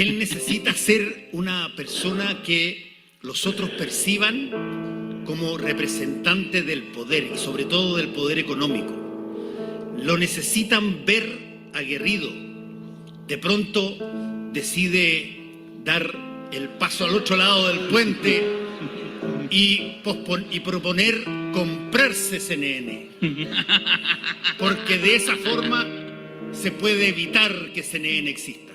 Él necesita ser una persona que los otros perciban como representante del poder y sobre todo del poder económico. Lo necesitan ver aguerrido. De pronto decide dar el paso al otro lado del puente y proponer comprarse CNN. Porque de esa forma se puede evitar que CNN exista.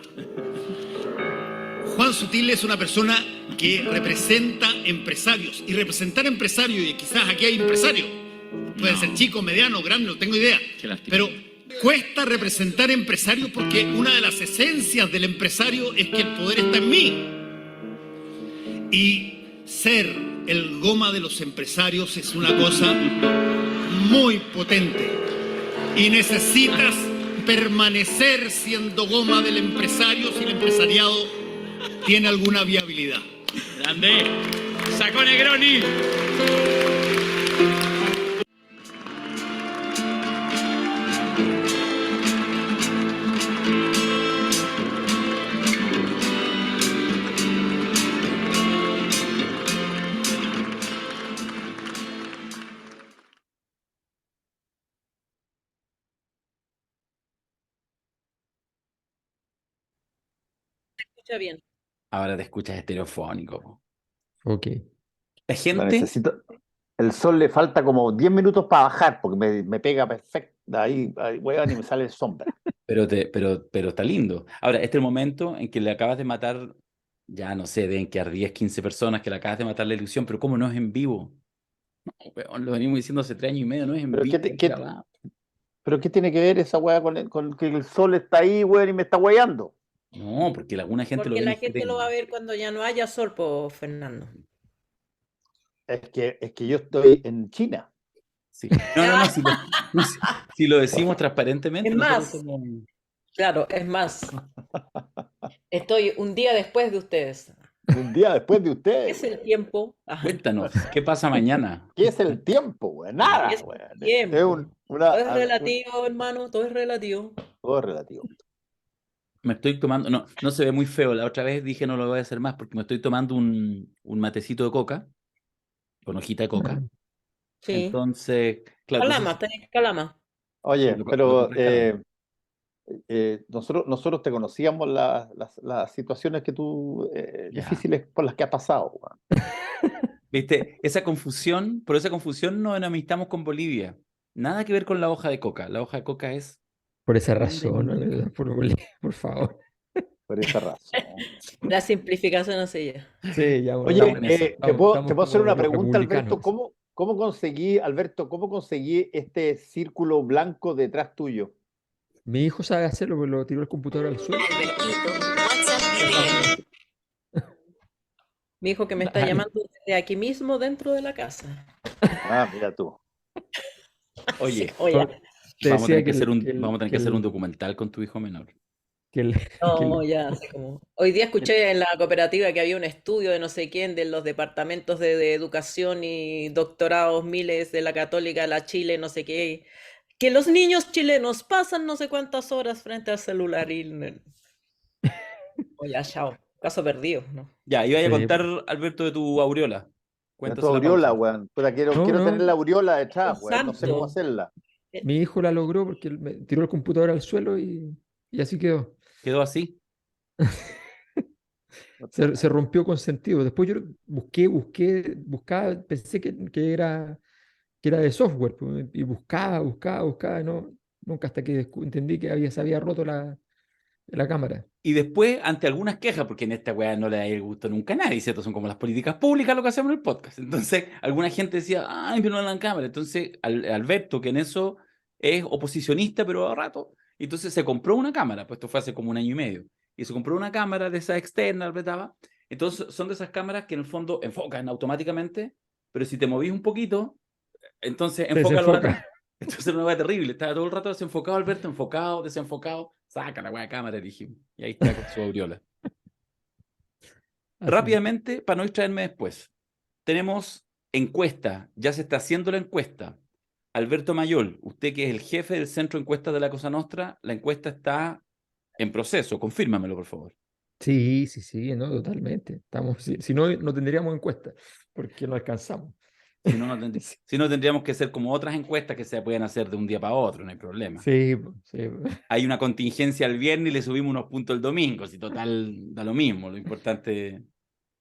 Juan Sutil es una persona que representa empresarios. Y representar empresarios, y quizás aquí hay empresarios, pueden ser chicos, medianos, grandes, no tengo idea. Pero cuesta representar empresarios porque una de las esencias del empresario es que el poder está en mí. Y ser el goma de los empresarios es una cosa muy potente. Y necesitas permanecer siendo goma del empresario si el empresariado tiene alguna viabilidad. Grande. Sacó Negroni. Escucha bien. Ahora te escuchas estereofónico. Po. Ok. La Lo gente... necesito. El sol le falta como 10 minutos para bajar, porque me pega perfecto. Ahí weón, y me sale sombra. Pero está lindo. Ahora, este es el momento en que le acabas de matar, ya no sé, deben quedar 10, 15 personas que le acabas de matar la ilusión, pero ¿cómo no es en vivo? No, weón, lo venimos diciendo hace 3 años y medio, no es en Pero vivo. ¿pero qué tiene que ver esa weá con que el sol está ahí, weón, y me está weyando? No, porque alguna gente Porque lo ve la gente lo va a ver cuando ya no haya sol, po, Fernando. Es que yo estoy en China. Sí. No, si lo decimos transparentemente, Es nosotros más. somos... Claro, es más. Estoy un día después de ustedes. Un día después de ¿Qué ustedes. es el tiempo? Ajá. Cuéntanos, ¿qué pasa mañana? ¿Qué es el tiempo, weón? Nada, ¿Qué es weón. el tiempo? Es Todo es relativo, hermano, todo es relativo. todo es relativo. Me estoy tomando, no se ve muy feo. La otra vez dije no lo voy a hacer más porque me estoy tomando un matecito de coca, con hojita de coca. Sí. Entonces, claro. Calama, tenés calama. Oye, Sí, lo pero compré nosotros te conocíamos las situaciones que tú, Ya. difíciles por las que has pasado, weón. ¿Viste? Por esa confusión nos enemistamos con Bolivia. Nada que ver con la hoja de coca. La hoja de coca es... Por esa razón, ¿no? Por favor. Por esa razón. La simplificación así ya. Sí, ya, bueno, Oye, estamos en eso. ¿te puedo estamos hacer como una los pregunta, Alberto? republicanos. ¿Cómo conseguí este círculo blanco detrás tuyo? Mi hijo sabe hacerlo, pero lo tiró el computador al suelo. Mi hijo que me está llamando desde aquí mismo dentro de la casa. Ah, mira tú. Oye, Sí, oye, Te vamos a decía tener que hacer un, que el- vamos a tener que que hacer un el- documental con tu hijo menor. que el- no, ya, así como. Hoy día escuché en la cooperativa que había un estudio de no sé quién, de los departamentos de educación y doctorados miles de la Católica, la Chile, no sé qué, que los niños chilenos pasan no sé cuántas horas frente al celular y... Oye, chao, caso perdido, ¿no? Ya, iba a Sí, contar, Alberto, de tu aureola. De tu Cuéntasela, aureola, pausa. weón. Puta, quiero No, tener la no. aureola detrás, Un weón. No sé cómo santo. hacerla. Mi hijo la logró porque él me tiró el computador al suelo y así quedó. Quedó así. Se rompió con sentido. Después yo buscaba, pensé que era de software, pues, y buscaba, y no, nunca hasta que entendí que se había roto la cámara. Y después, ante algunas quejas, porque en esta weá no le da el gusto nunca a nadie, ¿cierto? Son como las políticas públicas lo que hacemos en el podcast. Entonces, alguna gente decía, ay, pero no la cámara. Entonces, Alberto, que en eso es oposicionista, pero a rato, entonces se compró una cámara, pues esto fue hace como 1 año y medio, y se compró una cámara de esa externa, apretaba. Entonces, son de esas cámaras que en el fondo enfocan automáticamente, pero si te movís un poquito, entonces Se enfócalo desenfoca. atrás. Entonces era una weá terrible. Estaba todo el rato desenfocado, Alberto, enfocado, desenfocado. Saca la weá de cámara, dijimos. Y ahí está con su aureola. Así. Rápidamente, para no distraerme después. Tenemos encuesta. Ya se está haciendo la encuesta. Alberto Mayol, usted que es el jefe del centro de encuestas de la Cosa Nostra, la encuesta está en proceso. Confírmamelo, por favor. Sí, sí, sí, no, totalmente. Si no, no tendríamos encuesta, porque no alcanzamos. Si no, si no, tendríamos que hacer como otras encuestas que se pueden hacer de un día para otro, no hay problema. Sí, sí. Hay una contingencia el viernes y le subimos unos puntos el domingo, si total da lo mismo, lo importante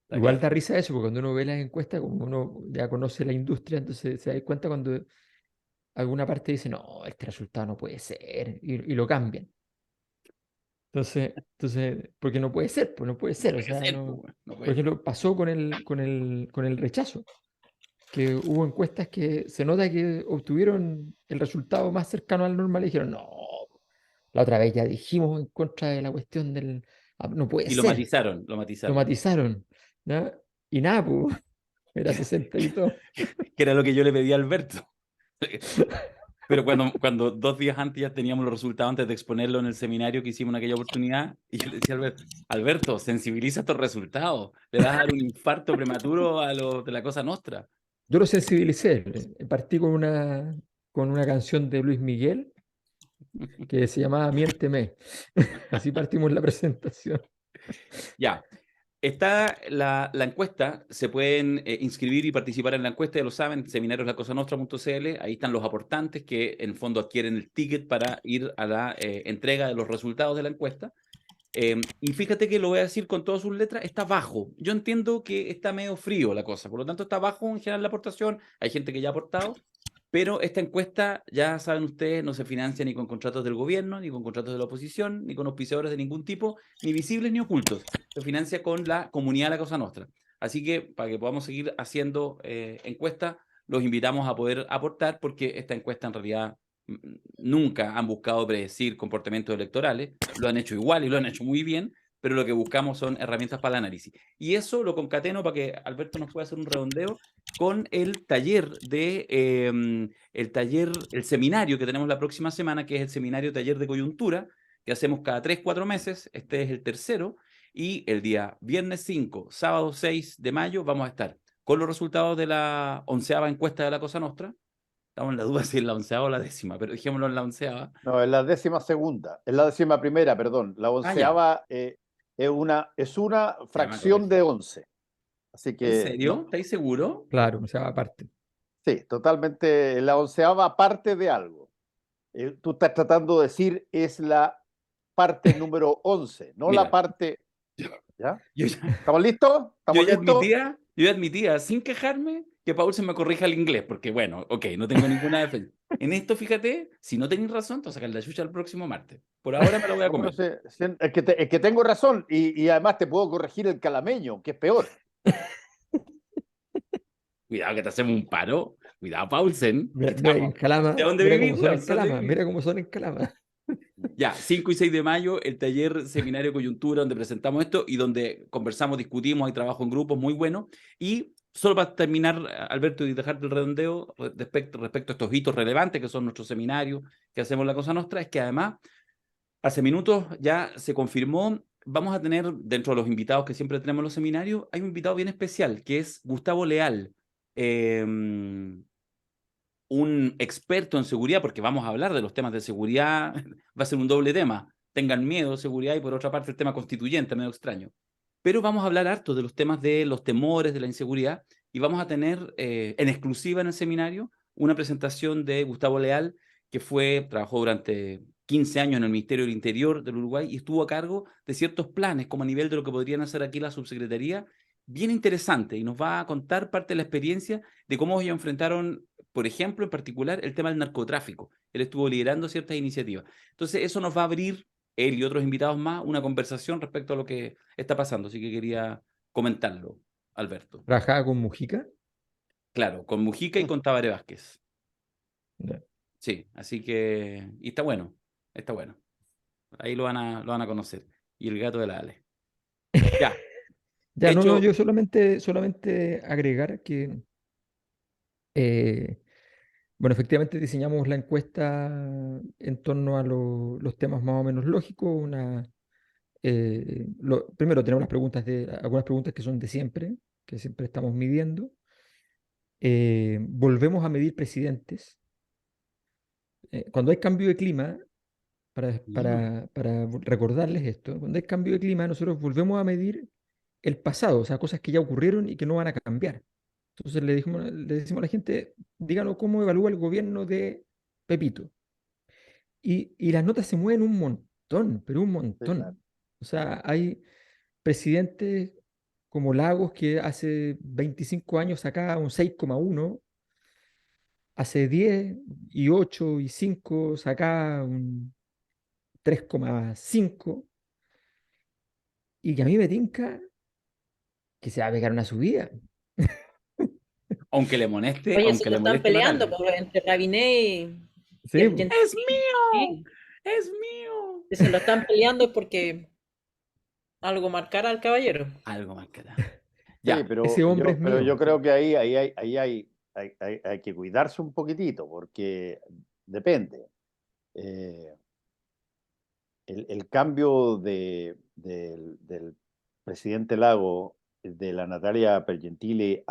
está Igual que... da risa eso, porque cuando uno ve las encuestas, como uno ya conoce la industria, entonces se da cuenta cuando alguna parte dice, no, este resultado no puede ser, y lo cambian. Entonces, porque no puede ser, pues no puede No ser. O puede sea, ser, no. pues, no Por puede. ejemplo, pasó con el rechazo, que hubo encuestas que se nota que obtuvieron el resultado más cercano al normal y dijeron, no, la otra vez ya dijimos en contra de la cuestión del. No puede Y lo ser, matizaron, lo lo matizaron. matizaron, ¿ya? Y nada, pues, era 60 y todo. Que era lo que yo le pedí a Alberto. Pero cuando 2 días antes ya teníamos los resultados antes de exponerlo en el seminario que hicimos en aquella oportunidad, y yo le decía a Alberto, Alberto, sensibiliza estos resultados, le vas a dar un infarto prematuro a los de la Cosa Nostra. Yo lo sensibilicé, partí con una canción de Luis Miguel que se llamaba Miénteme. Así partimos la presentación. Ya, está la encuesta, se pueden inscribir y participar en la encuesta, ya lo saben, seminarioslacosanostra.cl, ahí están los aportantes que en el fondo adquieren el ticket para ir a la entrega de los resultados de la encuesta. Y fíjate que lo voy a decir con todas sus letras, está bajo. Yo entiendo que está medio frío la cosa, por lo tanto está bajo en general la aportación, hay gente que ya ha aportado, pero esta encuesta, ya saben ustedes, no se financia ni con contratos del gobierno, ni con contratos de la oposición, ni con auspiciadores de ningún tipo, ni visibles ni ocultos. Se financia con la comunidad de la Cosa Nostra. Así que para que podamos seguir haciendo encuestas, los invitamos a poder aportar porque esta encuesta en realidad nunca han buscado predecir comportamientos electorales, lo han hecho igual y lo han hecho muy bien, pero lo que buscamos son herramientas para el análisis. Y eso lo concateno para que Alberto nos pueda hacer un redondeo con el taller el seminario que tenemos la próxima semana, que es el seminario taller de coyuntura, que hacemos cada 3-4 meses, este es el tercero, y el día viernes 5, sábado 6 de mayo vamos a estar con los resultados de la 11ª encuesta de la Cosa Nostra. Estamos en la duda si es la 11ª o la 10ª, pero dejémoslo en la 11ª. No, es la 12ª, es la 11ª, perdón. La Ya, 11ª es una ya me fracción acordé. de 11. Así ¿En que, serio? no, ¿Estáis seguros? Claro, o sea, aparte. sí, totalmente. La 11ª parte de algo. Tú estás tratando de decir es la parte número 11, no la Mira, parte. yo, ¿Ya? yo ya, ¿Estamos listos? yo ¿Estamos ya listos? admitía, yo ya admitía, sin quejarme, que Paul se me corrija el inglés, porque bueno, ok, no tengo ninguna defensa. En esto, fíjate, si no tenéis razón, te vas a sacar la chucha el próximo martes. Por ahora me lo voy a No, pero comer. es que tengo razón y además te puedo corregir el calameño, que es peor. Cuidado que te hacemos un paro. Cuidado, Paulsen. Mira, mira, en Estamos. Calama, ¿De dónde mira vivís, cómo son en weón? ¿Dónde Calama, vivís? mira cómo son en Calama. Ya, 5 y 6 de mayo, el taller Seminario Coyuntura, donde presentamos esto y donde conversamos, discutimos, hay trabajo en grupos muy bueno. Y solo para terminar, Alberto, y dejarte el redondeo respecto a estos hitos relevantes que son nuestros seminarios que hacemos en la Cosa Nostra, es que además, hace minutos ya se confirmó, vamos a tener dentro de los invitados que siempre tenemos en los seminarios, hay un invitado bien especial, que es Gustavo Leal. Eh, un experto en seguridad, porque vamos a hablar de los temas de seguridad, va a ser un doble tema. Tengan miedo, seguridad y por otra parte el tema constituyente, medio extraño. Pero vamos a hablar harto de los temas de los temores, de la inseguridad, y vamos a tener en exclusiva en el seminario una presentación de Gustavo Leal, que trabajó durante 15 años en el Ministerio del Interior del Uruguay y estuvo a cargo de ciertos planes, como a nivel de lo que podrían hacer aquí la subsecretaría, bien interesante, y nos va a contar parte de la experiencia de cómo ellos enfrentaron, por ejemplo, en particular, el tema del narcotráfico. Él estuvo liderando ciertas iniciativas. Entonces, eso nos va a abrir, él y otros invitados más, una conversación respecto a lo que está pasando. Así que quería comentarlo, Alberto. Trabajaba con Mujica. Claro, con Mujica y con Tabaré Vázquez. Ya. Sí, así que... Y está bueno, está bueno. Ahí lo van a conocer. Y el gato de la Ale. Ya, Ya, no, no, hecho... yo solamente agregar que, bueno, efectivamente diseñamos la encuesta en torno a los temas más o menos lógicos. Primero tenemos algunas preguntas que son de siempre, que siempre estamos midiendo. Volvemos a medir presidentes. Cuando hay cambio de clima, para recordarles esto, cuando hay cambio de clima, nosotros volvemos a medir el pasado, o sea, cosas que ya ocurrieron y que no van a cambiar. Entonces le decimos a la gente, díganos cómo evalúa el gobierno de Pepito. Y las notas se mueven un montón, pero un Sí, claro. montón. O sea, hay presidentes como Lagos que hace 25 años sacaba un 6,1, hace 10 y 8 y 5 sacaba un 3,5, y que a mí me tinca que se va a pegar una subida. Oye, se aunque lo le están moleste la peleando tarde. pues, entre Rabinet y Sí, el po. ¡Es Gentilini. mío! Sí, ¡Es mío! que se lo están peleando porque algo marcará al caballero. Algo más que da. Sí, Ya, Ese hombre es pero yo mío. creo que hay que cuidarse un poquitito, porque depende. Eh, el cambio del presidente Lago, de la Natalia Pergentili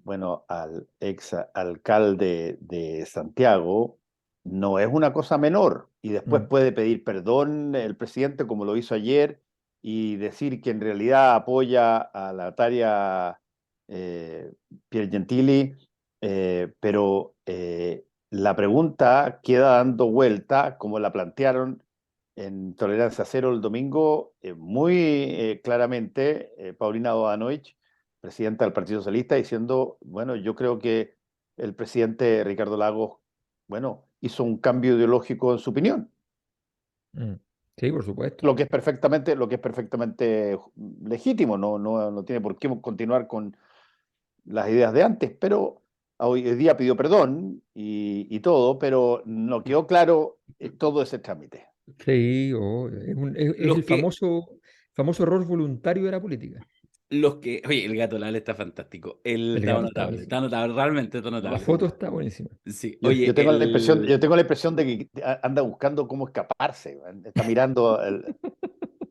bueno, al ex alcalde de Santiago, no es una cosa menor. Y después Mm. puede pedir perdón el presidente, como lo hizo ayer, y decir que en realidad apoya a la Natalia Piergentili, pero la pregunta queda dando vuelta, como la plantearon en Tolerancia Cero el domingo, muy claramente, Paulina Bodanovich, presidenta del Partido Socialista, diciendo, bueno, yo creo que el presidente Ricardo Lagos, bueno, hizo un cambio ideológico en su opinión, Mm. Sí, por supuesto. lo que es perfectamente legítimo, no tiene por qué continuar con las ideas de antes, pero hoy día pidió perdón y todo, pero no quedó claro todo ese trámite. Sí, es los el que, famoso error voluntario de la política. oye, el gato Lal está fantástico. El gato está buenísimo. Está notable, realmente está La notable. foto está buenísima. Sí, Yo, oye, yo tengo la impresión, yo tengo la impresión de que anda buscando cómo escaparse, está mirando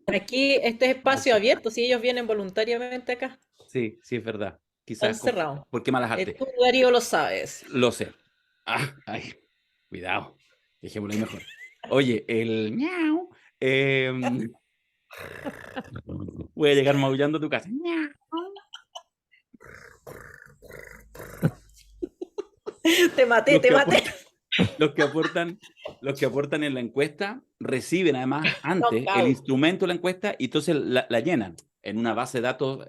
Aquí este es espacio abierto, si ellos vienen voluntariamente acá, sí, sí, es verdad. están Quizás, cerrados. ¿por qué malas artes? Tú, Darío, lo sabes. Lo sé. Ay, cuidado. Dejémoslo ahí mejor. Oye, el miau. Voy a llegar maullando a tu casa. Miau. Te maté, Los te que maté. los que aportan en la encuesta reciben además antes el Knockout. instrumento de la encuesta y entonces la llenan en una base de datos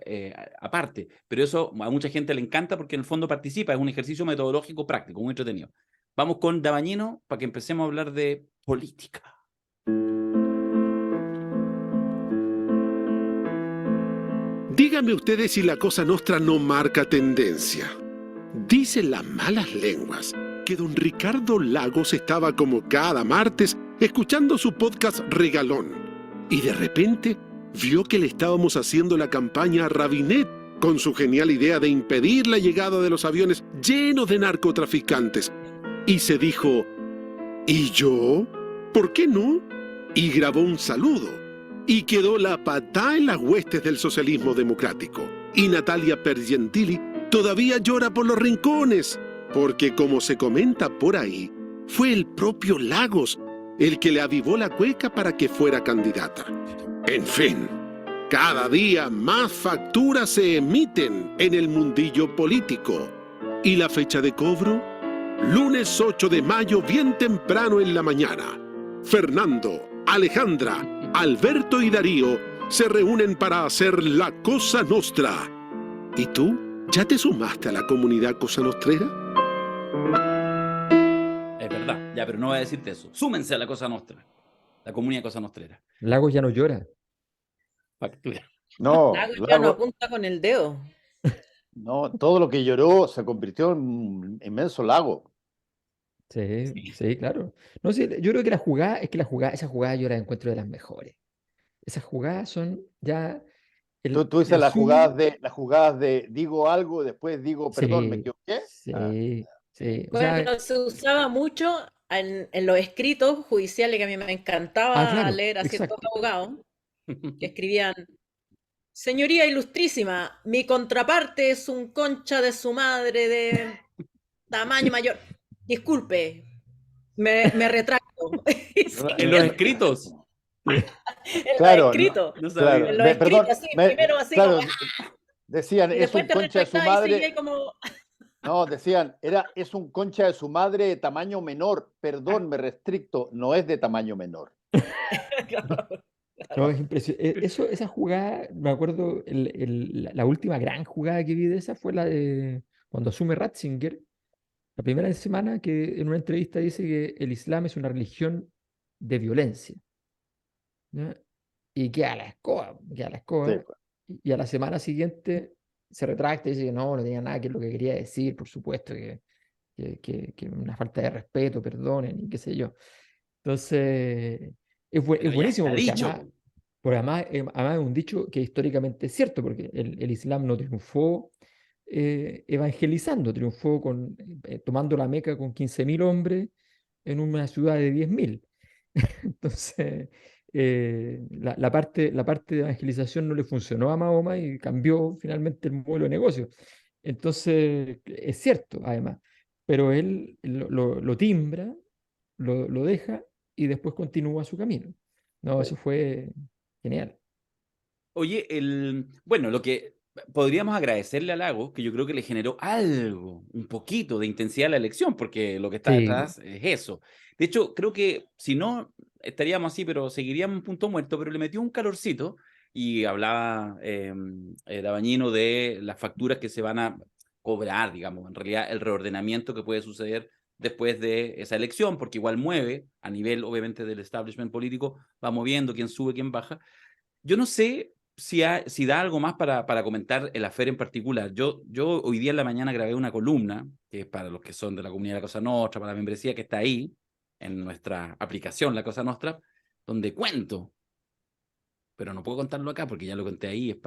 aparte. Pero eso a mucha gente le encanta porque en el fondo participa, es un ejercicio metodológico práctico, muy entretenido. Vamos con Dabañino para que empecemos a hablar de política. Díganme ustedes si la Cosa Nostra no marca tendencia. Dicen las malas lenguas que don Ricardo Lagos estaba como cada martes escuchando su podcast Regalón y de repente vio que le estábamos haciendo la campaña a Rabinet con su genial idea de impedir la llegada de los aviones llenos de narcotraficantes y se dijo, ¿y yo? ¿Por qué no? Y grabó un saludo y quedó la patá en las huestes del socialismo democrático. Y Natalia Pergentili todavía llora por los rincones, porque como se comenta por ahí, fue el propio Lagos el que le avivó la cueca para que fuera candidata. En fin, cada día más facturas se emiten en el mundillo político. ¿Y la fecha de cobro? Lunes 8 de mayo, bien temprano en la mañana. Fernando, Alejandra, Alberto y Darío se reúnen para hacer la Cosa Nostra. ¿Y tú? ¿Ya te sumaste a la comunidad Cosa Nostrera? Es verdad, ya, pero no voy a decirte eso. Súmense a la Cosa Nostra, la comunidad Cosa Nostrera. Lagos ya no llora. Factura. No, Lago ya no Lago, apunta con el dedo. no, todo lo que lloró se convirtió en un inmenso lago. Sí, Sí. sí, claro. No sé, yo creo que esa jugada yo la encuentro de las mejores. Esas jugadas son ya Tú dices el zoom. las jugadas de digo algo, después digo, perdón, me Sí, equivoqué. Ah, sí, sí. O Bueno, sea, se usaba mucho en los escritos judiciales que a mí me encantaba claro, leer a ciertos exacto. abogados que escribían: Señoría ilustrísima, mi contraparte es un concha de su madre de tamaño mayor. Disculpe, me retracto po. En los escritos. En Claro, los escritos. No Claro, sabía. En los perdón, escritos, sí, primero así claro, como, decían, y es un después te concha de su retractabas y madre. seguías como, No, decían, es un concha de su madre de tamaño menor. Perdón, me restricto, no es de tamaño menor. No, es impresionante. Esa jugada, me acuerdo, la última gran jugada que vi de esa fue la de cuando asume Ratzinger, la primera semana que en una entrevista dice que el Islam es una religión de violencia. ¿Ya? Y queda la escoba, queda la Sí, escoba. Y a la semana siguiente se retracta y dice que no tenía nada que es lo que quería decir, por supuesto, que una falta de respeto, perdonen, y qué sé yo. Entonces, Pero es ya buenísimo está dicho. porque además es un dicho que históricamente es cierto, porque el Islam no triunfó evangelizando, triunfó tomando la Meca con 15.000 hombres en una ciudad de 10.000. Entonces, la parte de evangelización no le funcionó a Mahoma y cambió finalmente el modelo de negocio. Entonces, es cierto, además, pero él lo timbra, lo deja y después continúa su camino. No, sí. eso fue genial. Oye, bueno, lo que podríamos agradecerle a Lagos, que yo creo que le generó algo, un poquito de intensidad a la elección, porque lo que está Sí, detrás es eso. De hecho, creo que si no, estaríamos así, pero seguiríamos en punto muerto, pero le metió un calorcito y hablaba Dabañino de las facturas que se van a cobrar, digamos, en realidad el reordenamiento que puede suceder después de esa elección, porque igual mueve, a nivel obviamente del establishment político, va moviendo quién sube, quién baja. Yo no sé si da algo más para comentar el afer en particular. Yo hoy día en la mañana grabé una columna, que es para los que son de la comunidad de la Cosa Nostra, para la membresía, que está ahí, en nuestra aplicación, la Cosa Nostra, donde cuento, pero no puedo contarlo acá porque ya lo conté ahí, es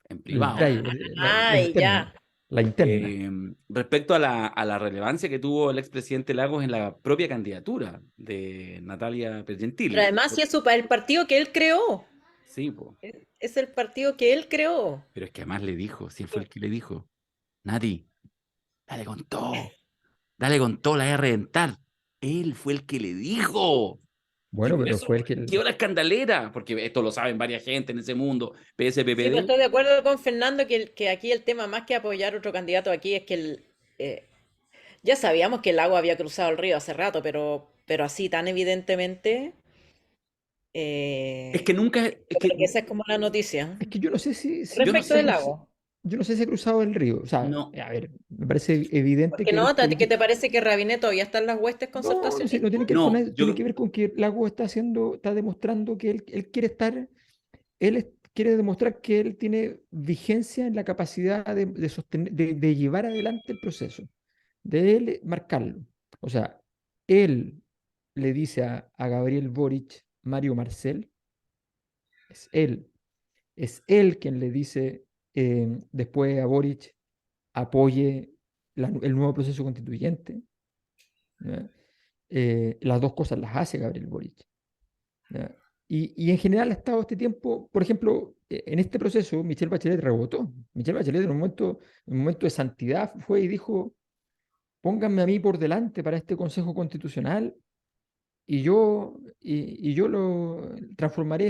en el privado. drive, la ay, interna, ya. la interna. Respecto a la relevancia que tuvo el expresidente Lagos en la propia candidatura de Natalia Pero Pergentili. además, si es el partido que él creó. Sí, po. Es el partido que él creó. Pero es que además le dijo, si él fue el que le dijo, Nati, dale con todo. Dale con todo, la voy a reventar. Él fue el que le dijo. Y Bueno, por pero eso fue el que... quedó la escandalera, porque esto lo saben varias gente en ese mundo, Sí, pero PSPPD. estoy de acuerdo con Fernando que aquí el tema, más que apoyar otro candidato aquí, es que ya sabíamos que el agua había cruzado el río hace rato, pero así tan evidentemente, Es que nunca, es yo que creo que esa es como la noticia. Es que yo no sé yo no Respecto del sé, lago. yo no sé si he cruzado el río. O sea, no, a ver, me parece evidente Porque que no, él ¿qué te parece que Rabinet todavía está en las huestes no, no sé, no concertacionistas? tiene que ver con no, eso, tiene yo, que ver con que Lago está demostrando que él quiere estar, quiere demostrar que él tiene vigencia en la capacidad de sostener, de llevar adelante el proceso, de él marcarlo. O sea, él le dice a Gabriel Boric, Mario Marcel, es él, es él quien le dice después a Boric apoye el nuevo proceso constituyente. ¿Ya? Las dos cosas las hace Gabriel Boric. ¿Ya? Y en general ha estado este tiempo, por ejemplo, en este proceso, Michelle Bachelet rebotó. Michelle Bachelet en un momento de santidad fue y dijo, pónganme a mí por delante para este Consejo Constitucional y yo lo transformaré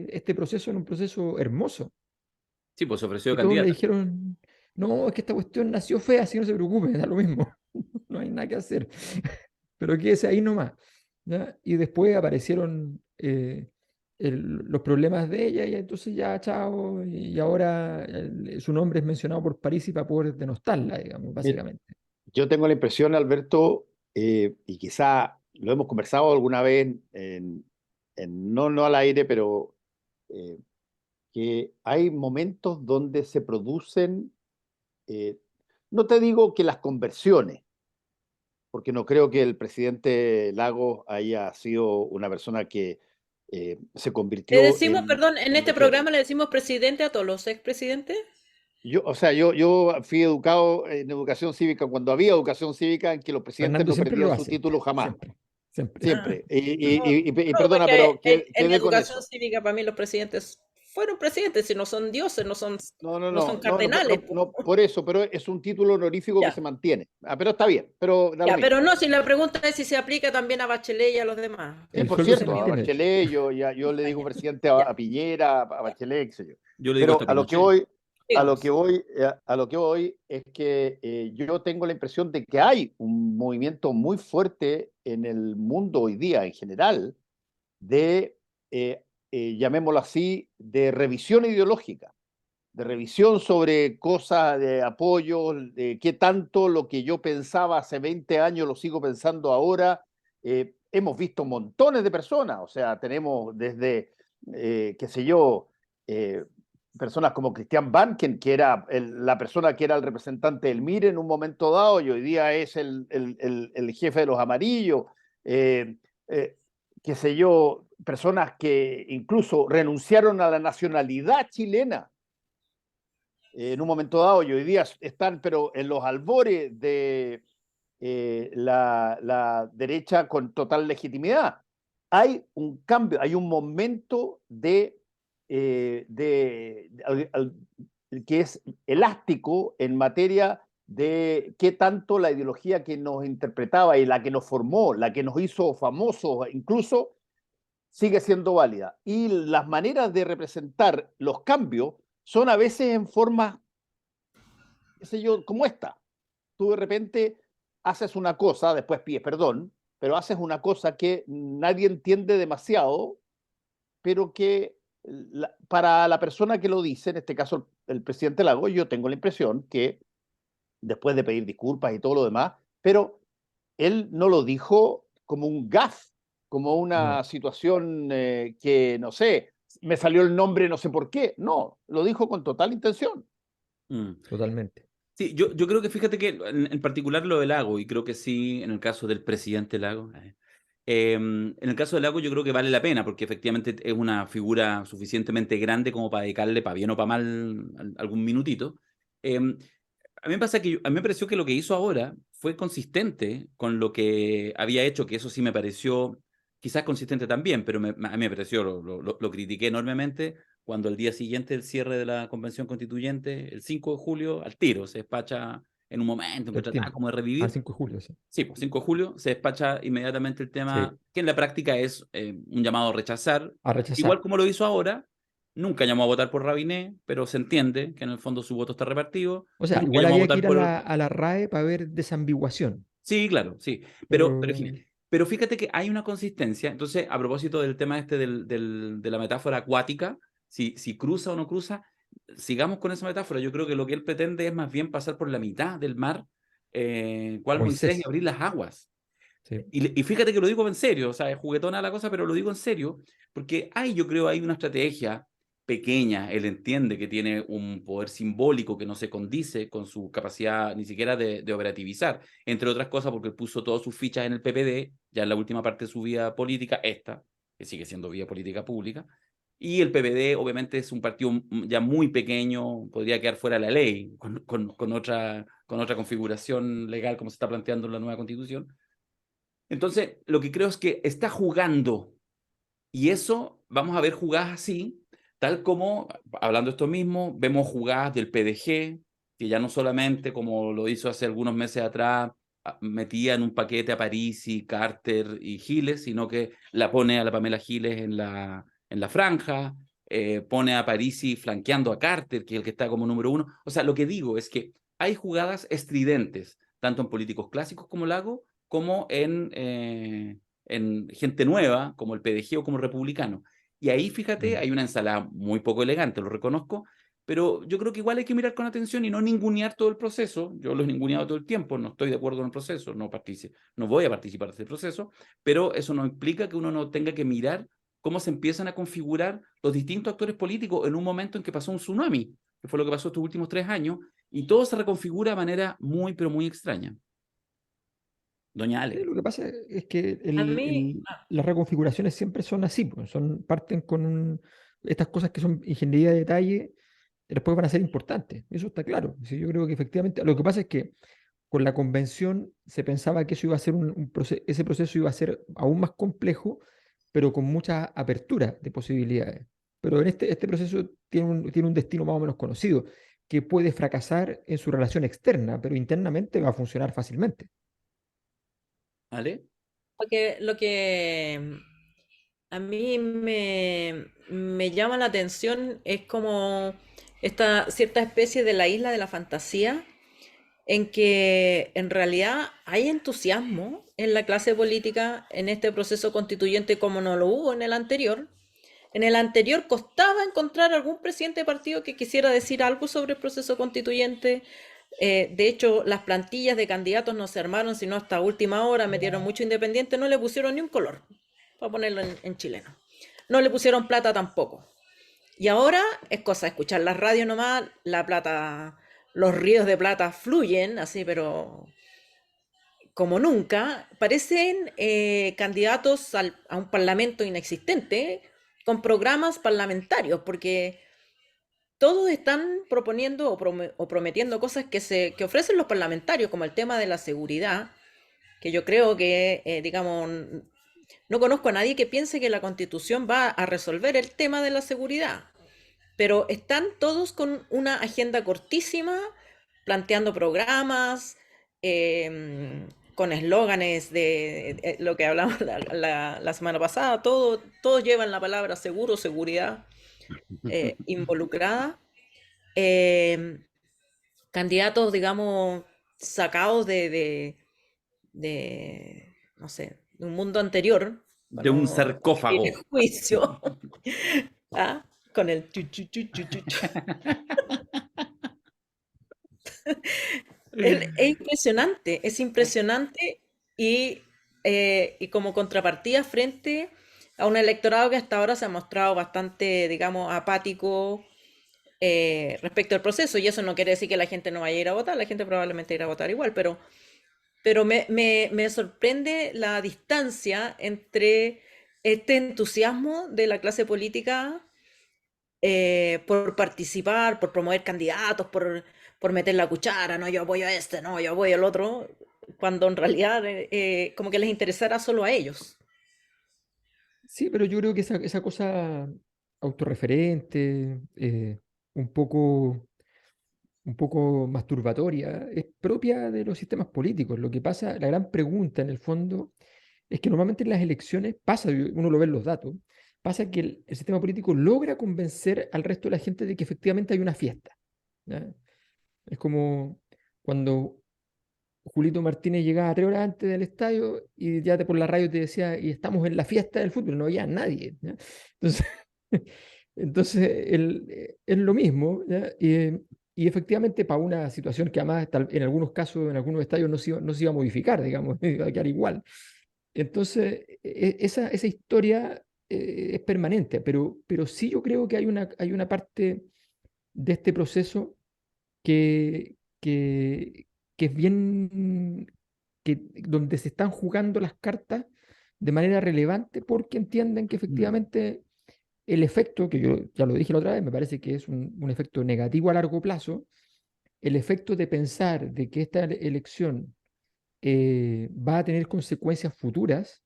este proceso en un proceso hermoso. sí, pues se ofreció Y todos le candidata. dijeron, no, es que esta cuestión nació fea, así que no se preocupe, da lo mismo, no hay nada que hacer. Pero quédese ahí nomás. ¿Ya? Y después aparecieron los problemas de ella y entonces ya, chao, y ahora su nombre es mencionado por París y para poder denostarla, digamos, Mira, básicamente. yo tengo la impresión, Alberto, y quizá lo hemos conversado alguna vez, no al aire, pero eh, que hay momentos donde se producen, eh, no te digo que las conversiones, porque no creo que el presidente Lagos haya sido una persona que se Le convirtió decimos, perdón, en en este mujer. programa le decimos presidente a todos los expresidentes. O sea, yo fui educado en educación cívica cuando había educación cívica en que los presidentes Fernando no siempre perdían lo su hace, título jamás, siempre, siempre. Ah, siempre. no, Y no, perdona, porque pero en quedé con educación eso. cívica para mí los presidentes fueron presidentes, si no son dioses, no son No, cardenales. por eso, pero es un título honorífico que Ya. se mantiene. Pero está bien, pero da lo Ya, mismo. pero no, si la pregunta es si se aplica también a Bachelet y a los demás. Sí, El por sueldo se cierto, a mantiene, de hecho. Bachelet, yo le digo presidente Ya. a Piñera, a Bachelet, qué sé yo. Yo le digo Pero hasta a lo que Pinochet. voy, a lo Digamos. que voy, a lo que voy es que yo tengo la impresión de que hay un movimiento muy fuerte en el mundo hoy día en general de, llamémoslo así, de revisión ideológica, de revisión sobre cosas de apoyo, de qué tanto lo que yo pensaba hace 20 años lo sigo pensando ahora. Hemos visto montones de personas, o sea, tenemos desde, qué sé yo, personas como Christian Banken, que era la persona que era el representante del MIR en un momento dado y hoy día es el jefe de los amarillos. Eh, eh, qué sé yo, personas que incluso renunciaron a la nacionalidad chilena en un momento dado y hoy día están, pero en los albores de la derecha con total legitimidad. Hay un cambio, hay un momento que es elástico en materia de qué tanto la ideología que nos interpretaba y la que nos formó, la que nos hizo famosos, incluso sigue siendo válida. Y las maneras de representar los cambios son a veces en formas, qué sé yo, como esta. Tú de repente haces una cosa, después pides perdón, pero haces una cosa que nadie entiende demasiado, pero que para la persona que lo dice, en este caso el presidente Lagos, yo tengo la impresión que después de pedir disculpas y todo lo demás, pero él no lo dijo como un gaf, como una No, situación que, no sé, me salió el nombre, no sé por qué. No, lo dijo con total intención. Mm. totalmente. Sí, yo creo que fíjate que en particular lo del Lago, y creo que sí, en el caso del presidente Lago, en el caso del Lago yo creo que vale la pena, porque efectivamente es una figura suficientemente grande como para dedicarle, para bien o para mal, algún minutito. A mí me pasa que a mí me pareció que lo que hizo ahora fue consistente con lo que había hecho, que eso sí me pareció quizás consistente también, pero a mí me pareció, lo critiqué enormemente cuando el día siguiente del cierre de la convención constituyente, el 5 de julio, al tiro, se despacha en un momento en que trataba Septiembre. como de Al revivir. 5 de julio, sí. Sí, pues 5 de julio se despacha inmediatamente el tema, Sí, que en la práctica es un llamado a rechazar, a igual rechazar. como lo hizo ahora. Nunca llamó a votar por Rabinet, pero se entiende que en el fondo su voto está repartido. O sea, Nunca igual llamó a había que votar ir por... a la RAE para ver desambiguación, Sí, claro, sí. Pero, pero pero fíjate que hay una consistencia. Entonces, a propósito del tema este de la metáfora acuática, si cruza o no cruza, sigamos con esa metáfora. Yo creo que lo que él pretende es más bien pasar por la mitad del mar, cual Moisés, y Moisés, abrir las aguas. sí. Y fíjate que lo digo en serio, o sea, es juguetona la cosa, pero lo digo en serio, porque yo creo, hay una estrategia pequeña. Él entiende que tiene un poder simbólico que no se condice con su capacidad ni siquiera de operativizar, entre otras cosas porque él puso todas sus fichas en el PPD, ya en la última parte de su vida política, esta, que sigue siendo vida política pública, y el PPD obviamente es un partido ya muy pequeño, podría quedar fuera de la ley, con otra configuración legal como se está planteando en la nueva constitución. Entonces, lo que creo es que está jugando, y eso vamos a ver jugadas así, tal como, hablando de esto mismo, vemos jugadas del PDG, que ya no solamente, como lo hizo hace algunos meses atrás, metía en un paquete a Parisi, Carter y Giles, sino que la pone a la Pamela Giles en la franja, pone a Parisi flanqueando a Carter, que es el que está como número uno. O sea, lo que digo es que hay jugadas estridentes, tanto en políticos clásicos como Lago, como en gente nueva, como el PDG o como republicano. Y ahí, fíjate, hay una ensalada muy poco elegante, lo reconozco, pero yo creo que igual hay que mirar con atención y no ningunear todo el proceso. Yo lo he ninguneado todo el tiempo, no estoy de acuerdo con el proceso, no voy a participar de ese proceso, pero eso no implica que uno no tenga que mirar cómo se empiezan a configurar los distintos actores políticos en un momento en que pasó un tsunami, que fue lo que pasó estos últimos 3 años, y todo se reconfigura de manera muy, pero muy extraña. Doña Ale. Lo que pasa es que A mí, las reconfiguraciones siempre son así, pues, parten con estas cosas que son ingeniería de detalle, después van a ser importantes, eso está claro. Sí, yo creo que efectivamente, lo que pasa es que con la convención se pensaba que eso iba a ser ese proceso iba a ser aún más complejo, pero con mucha apertura de posibilidades. pero en este proceso tiene un destino más o menos conocido, que puede fracasar en su relación externa, pero internamente va a funcionar fácilmente. ¿Vale? Lo que a mí me llama la atención es como esta cierta especie de la isla de la fantasía, en que en realidad hay entusiasmo en la clase política en este proceso constituyente como no lo hubo en el anterior. En el anterior costaba encontrar algún presidente de partido que quisiera decir algo sobre el proceso constituyente. De hecho, las plantillas de candidatos no se armaron sino hasta última hora, metieron mucho independiente, no le pusieron ni un color, para ponerlo en chileno. No le pusieron plata tampoco. Y ahora es cosa de escuchar la radio nomás, la plata, los ríos de plata fluyen, así, pero como nunca. Parecen candidatos a un parlamento inexistente, con programas parlamentarios, porque todos están proponiendo o prometiendo cosas que ofrecen los parlamentarios, como el tema de la seguridad, que yo creo que, digamos, no conozco a nadie que piense que la Constitución va a resolver el tema de la seguridad, pero están todos con una agenda cortísima, planteando programas, con eslóganes de lo que hablamos la semana pasada, todos llevan la palabra seguro, seguridad involucrada. Eh, Candidatos, digamos, sacados no sé, de un mundo anterior, De para un no sarcófago. ir en juicio. ¿Ah? Con el chu, chu, chu, chu, chu, chu. Es impresionante y como contrapartida frente a un electorado que hasta ahora se ha mostrado bastante, digamos, apático respecto al proceso, y eso no quiere decir que la gente no vaya a ir a votar, la gente probablemente irá a votar igual, pero me sorprende la distancia entre este entusiasmo de la clase política por participar, por promover candidatos, por meter la cuchara, no, yo apoyo a este, no, yo apoyo al otro, cuando en realidad como que les interesara solo a ellos. Sí, pero yo creo que esa cosa autorreferente, un poco, un poco masturbatoria, es propia de los sistemas políticos. Lo que pasa, la gran pregunta en el fondo es que normalmente en las elecciones pasa, uno lo ve en los datos, pasa que el sistema político logra convencer al resto de la gente de que efectivamente hay una fiesta. ¿Ya? Es como cuando Julito Martínez llegaba 3 horas antes del estadio y ya por la radio te decía, y estamos en la fiesta del fútbol, no había nadie. ¿Ya? Entonces, entonces es lo mismo. ¿Ya? Y efectivamente para una situación que además en algunos casos, en algunos estadios no se iba a modificar, digamos, iba a quedar igual. Entonces, esa historia es permanente, pero sí yo creo que hay una parte de este proceso que, que, que es bien, donde se están jugando las cartas de manera relevante porque entienden que efectivamente el efecto, que yo ya lo dije la otra vez, me parece que es un efecto negativo a largo plazo, el efecto de pensar de que esta elección va a tener consecuencias futuras,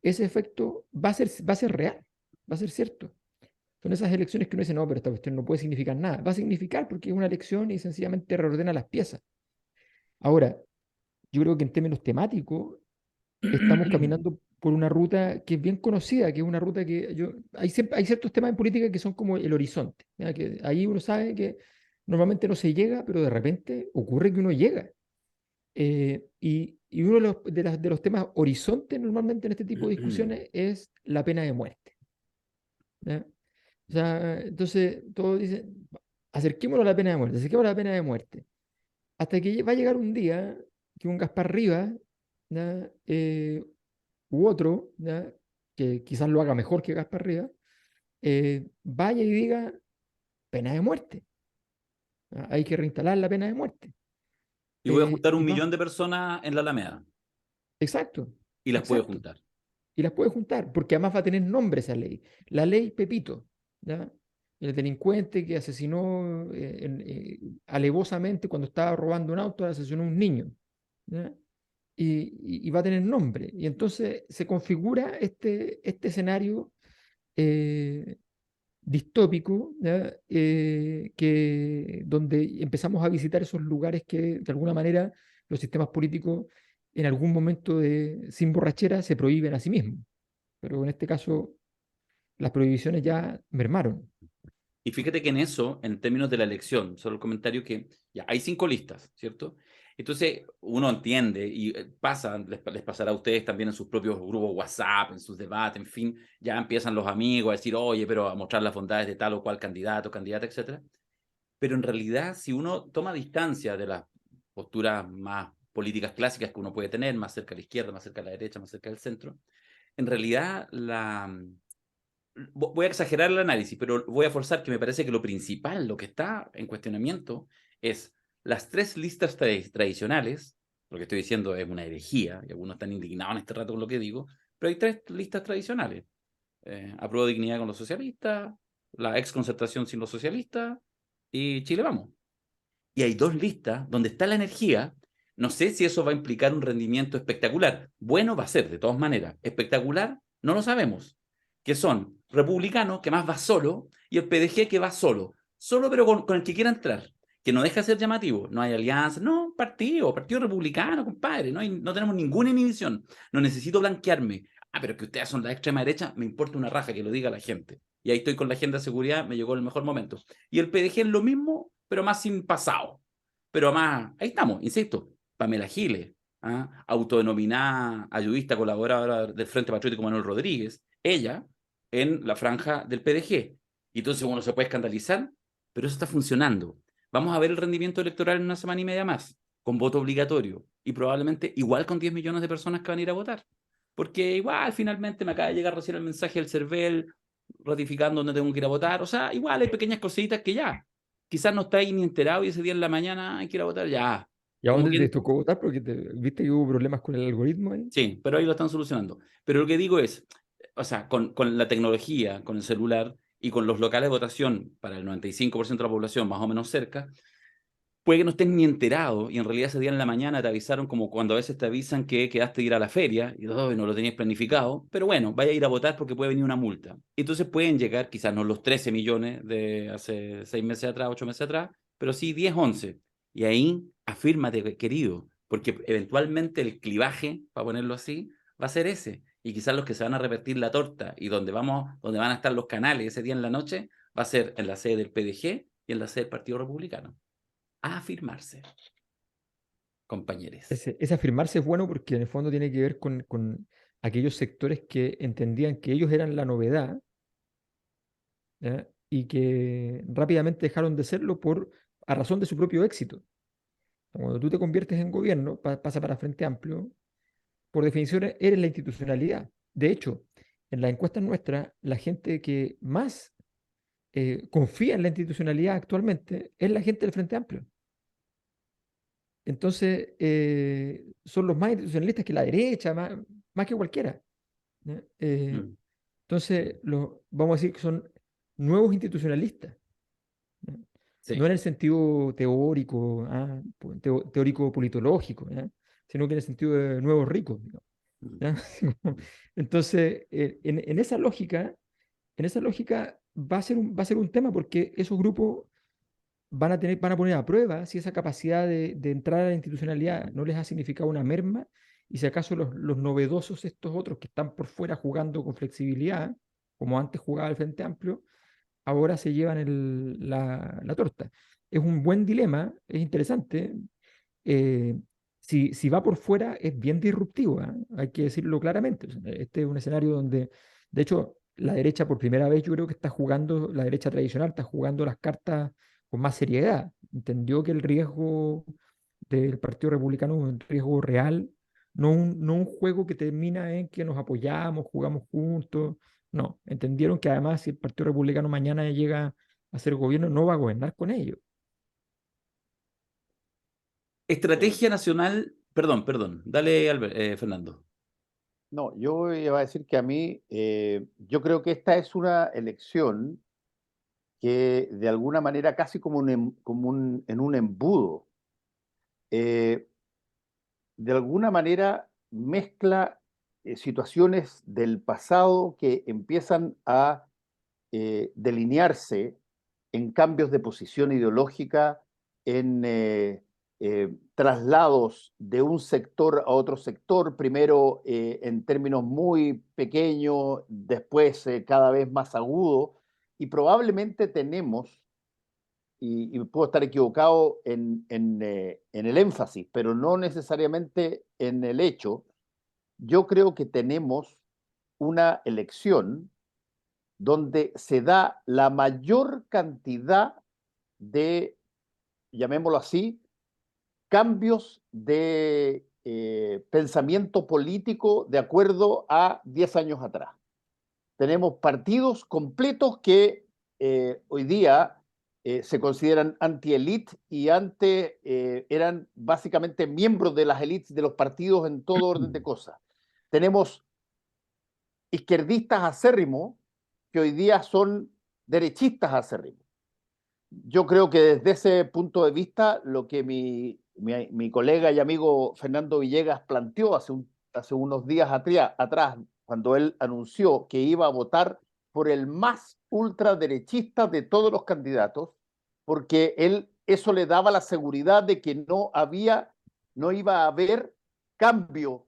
ese efecto va a ser real, va a ser cierto. Son esas elecciones que uno dice, no, pero esta cuestión no puede significar nada. Va a significar porque es una elección y sencillamente reordena las piezas. Ahora, yo creo que en términos temáticos estamos caminando por una ruta que es bien conocida, que es una ruta que hay ciertos temas en política que son como el horizonte, ¿ya? Que ahí uno sabe que normalmente no se llega, pero de repente ocurre que uno llega. Y uno de los temas horizontes normalmente en este tipo de discusiones es la pena de muerte. ¿Ya? O sea, entonces todos dicen, acerquémonos a la pena de muerte, acerquémonos a la pena de muerte. Hasta que va a llegar un día que un Gaspar Rivas, ¿ya? U otro, ¿ya? Que quizás lo haga mejor que Gaspar Rivas, vaya y diga pena de muerte. ¿Ya? Hay que reinstalar la pena de muerte. Y voy a juntar Y un va, millón de personas en la Alameda. exacto, Y las puedo exacto. juntar. Y las puede juntar, porque además va a tener nombre esa ley. La ley Pepito, ¿ya? El delincuente que asesinó alevosamente cuando estaba robando un auto, asesinó a un niño. ¿Ya? Y va a tener nombre. Y entonces se configura este escenario eh, distópico, ¿ya? Donde empezamos a visitar esos lugares que de alguna manera los sistemas políticos en algún momento sin borrachera se prohíben a sí mismos. Pero en este caso las prohibiciones ya mermaron. Y fíjate que en eso, en términos de la elección, solo el comentario que ya hay 5 listas, ¿cierto? Entonces uno entiende y les pasará a ustedes también en sus propios grupos WhatsApp, en sus debates, en fin, ya empiezan los amigos a decir, oye, pero a mostrar las bondades de tal o cual candidato, candidata, etcétera. Pero en realidad, si uno toma distancia de las posturas más políticas clásicas que uno puede tener, más cerca a la izquierda, más cerca a la derecha, más cerca del centro, en realidad voy a exagerar el análisis, pero voy a forzar que me parece que lo principal, lo que está en cuestionamiento, es las 3 listas tradicionales, lo que estoy diciendo es una herejía, y algunos están indignados en este rato con lo que digo, pero hay 3 listas tradicionales. Apruebo Dignidad con los socialistas, la exconcertación sin los socialistas, y Chile Vamos. Y hay 2 listas donde está la energía. No sé si eso va a implicar un rendimiento espectacular. Bueno va a ser, de todas maneras. Espectacular, no lo sabemos. Que son Republicano, que más va solo, y el PDG, que va solo. Solo, pero con el que quiera entrar. Que no deja de ser llamativo. No hay alianza. No, partido republicano, compadre. No tenemos ninguna inhibición. No necesito blanquearme. Ah, pero que ustedes son la extrema derecha, me importa una raja que lo diga la gente. Y ahí estoy con la agenda de seguridad, me llegó el mejor momento. Y el PDG es lo mismo, pero más sin pasado. Pero más, ahí estamos, insisto, Pamela Giles, autodenominada ayudista colaboradora del Frente Patriótico Manuel Rodríguez, ella en la franja del PDG. Y entonces uno se puede escandalizar, pero eso está funcionando. Vamos a ver el rendimiento electoral en una semana y media más, con voto obligatorio, y probablemente igual con 10 millones de personas que van a ir a votar. Porque igual finalmente me acaba de llegar recién el mensaje del CERVEL ratificando dónde tengo que ir a votar. O sea, igual hay pequeñas cositas que ya, quizás no estáis ni enterado y ese día en la mañana hay que ir a votar, ya. ¿Y a Como dónde te quien, tocó votar? Porque viste que hubo problemas con el algoritmo ahí. sí, pero ahí lo están solucionando. Pero lo que digo es, o sea, con la tecnología, con el celular y con los locales de votación para el 95% de la población más o menos cerca, puede que no estés ni enterado y en realidad ese día en la mañana te avisaron como cuando a veces te avisan que quedaste de ir a la feria y oh, no lo tenías planificado, pero bueno, vaya a ir a votar porque puede venir una multa. Entonces pueden llegar, quizás no los 13 millones de hace 6 meses atrás, 8 meses atrás, pero sí 10, 11. Y ahí afírmate, querido, porque eventualmente el clivaje, para ponerlo así, va a ser ese. Y quizás los que se van a repartir la torta y donde van a estar los canales ese día en la noche, va a ser en la sede del PDG y en la sede del Partido Republicano. A afirmarse, compañeros. Ese afirmarse es bueno porque en el fondo tiene que ver con aquellos sectores que entendían que ellos eran la novedad, ¿ya? Y que rápidamente dejaron de serlo a razón de su propio éxito. Cuando tú te conviertes en gobierno, pasa para Frente Amplio, por definición eres la institucionalidad. De hecho, en las encuestas nuestras, la gente que más confía en la institucionalidad actualmente es la gente del Frente Amplio. Entonces, son los más institucionalistas que la derecha, más que cualquiera, ¿ya? Entonces, vamos a decir que son nuevos institucionalistas, ¿ya? No Sí. en el sentido teórico, teórico politológico, ¿ya? Sino que en el sentido de nuevos ricos, digamos, ¿ya? Entonces, en esa lógica va a ser un tema porque esos grupos van a poner a prueba si esa capacidad de entrar a la institucionalidad no les ha significado una merma y si acaso los novedosos, estos otros que están por fuera jugando con flexibilidad, como antes jugaba el Frente Amplio, ahora se llevan la torta. Es un buen dilema, es interesante. eh, si va por fuera es bien disruptivo, ¿ah? Hay que decirlo claramente. O sea, este es un escenario donde, de hecho, la derecha por primera vez yo creo que está jugando, la derecha tradicional está jugando las cartas con más seriedad. Entendió que el riesgo del Partido Republicano es un riesgo real, no un juego que termina en que nos apoyamos, jugamos juntos. No, entendieron que además si el Partido Republicano mañana llega a ser gobierno, no va a gobernar con ellos. Estrategia nacional, perdón, dale Fernando. No, yo iba a decir que a mí, yo creo que esta es una elección que de alguna manera casi en un embudo, eh, de alguna manera mezcla situaciones del pasado que empiezan a delinearse en cambios de posición ideológica, en traslados de un sector a otro sector, primero en términos muy pequeños, después cada vez más agudos, y probablemente tenemos, y puedo estar equivocado en el énfasis, pero no necesariamente en el hecho, yo creo que tenemos una elección donde se da la mayor cantidad de, llamémoslo así, cambios de pensamiento político de acuerdo a 10 años atrás. Tenemos partidos completos que hoy día se consideran anti-elite y antes eran básicamente miembros de las élites de los partidos en todo orden de cosas. Tenemos izquierdistas acérrimos que hoy día son derechistas acérrimos. Yo creo que desde ese punto de vista, lo que mi colega y amigo Fernando Villegas planteó hace unos días atrás, cuando él anunció que iba a votar por el más ultraderechista de todos los candidatos, porque eso le daba la seguridad de que no iba a haber cambio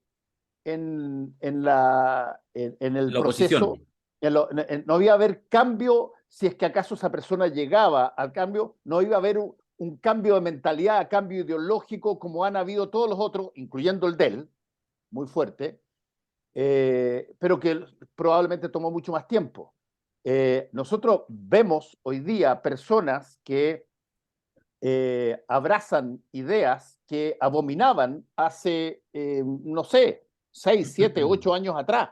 en el La proceso, oposición. no iba a haber cambio si es que acaso esa persona llegaba al cambio, no iba a haber un cambio de mentalidad, cambio ideológico como han habido todos los otros, incluyendo el de él, muy fuerte, pero que probablemente tomó mucho más tiempo. Nosotros vemos hoy día personas que abrazan ideas que abominaban hace, no sé, 6, 7, 8 años atrás.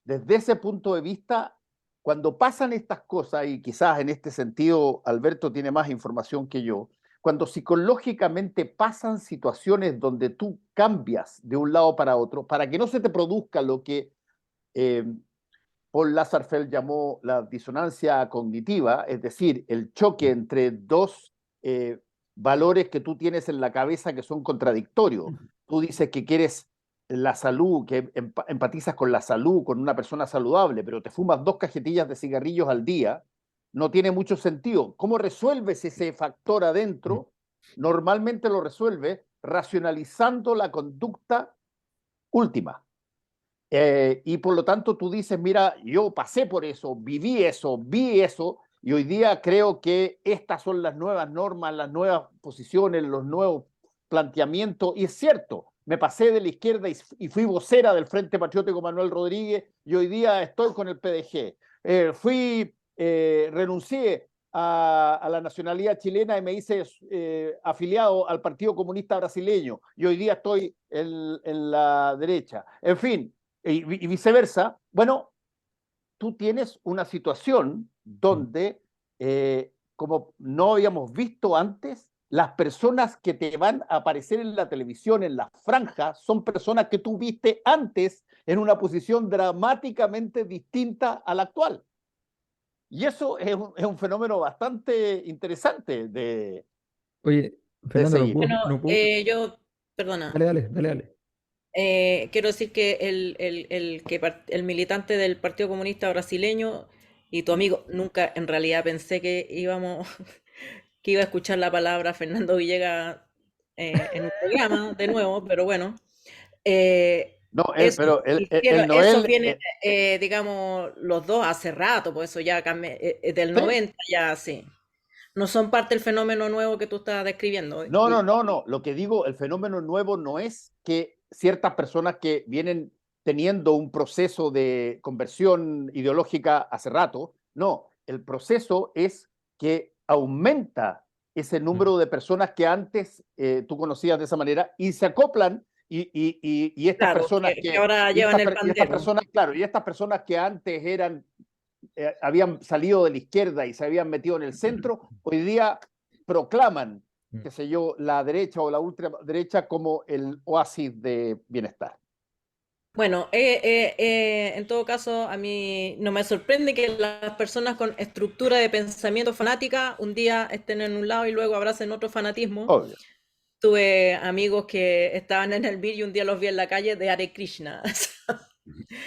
Desde ese punto de vista, cuando pasan estas cosas, y quizás en este sentido Alberto tiene más información que yo, cuando psicológicamente pasan situaciones donde tú cambias de un lado para otro, para que no se te produzca lo que Paul Lazarsfeld llamó la disonancia cognitiva, es decir, el choque entre dos valores que tú tienes en la cabeza que son contradictorios. Tú dices que quieres la salud, que empatizas con la salud, con una persona saludable, pero te fumas 2 cajetillas de cigarrillos al día, no tiene mucho sentido. ¿Cómo resuelves ese factor adentro? Normalmente lo resuelves racionalizando la conducta última. Y por lo tanto tú dices, mira, yo pasé por eso, viví eso, vi eso, y hoy día creo que estas son las nuevas normas, las nuevas posiciones, los nuevos planteamientos, y es cierto, me pasé de la izquierda y fui vocera del Frente Patriótico Manuel Rodríguez, y hoy día estoy con el PDG. Renuncié a la nacionalidad chilena y me hice afiliado al Partido Comunista Brasileño, y hoy día estoy en la derecha. En fin, y viceversa. Bueno, tú tienes una situación donde, como no habíamos visto antes, las personas que te van a aparecer en la televisión, en las franjas, son personas que tú viste antes en una posición dramáticamente distinta a la actual. Y eso es un fenómeno bastante interesante Oye, de Fernando, seguir. Bueno, yo, perdona, Dale. quiero decir que el militante del Partido Comunista Brasileño y tu amigo, nunca en realidad pensé que que iba a escuchar la palabra Fernando Villegas en un programa de nuevo, pero bueno. No, Eso, pero él no eso él. viene, digamos, los dos hace rato, pues eso ya del Sí. 90, ya sí. No son parte del fenómeno nuevo que tú estás describiendo. No. Lo que digo, el fenómeno nuevo no es que ciertas personas que vienen teniendo un proceso de conversión ideológica hace rato, no, el proceso es que aumenta ese número de personas que antes tú conocías de esa manera y se acoplan y estas Claro, personas que ahora llevan el pandero. y estas personas que antes habían salido de la izquierda y se habían metido en el centro, hoy día proclaman, qué sé yo, la derecha o la ultraderecha como el oasis de bienestar. Bueno, en todo caso, a mí no me sorprende que las personas con estructura de pensamiento fanática un día estén en un lado y luego abracen otro fanatismo. Obvio. Tuve amigos que estaban en el BIR y un día los vi en la calle de Hare Krishna.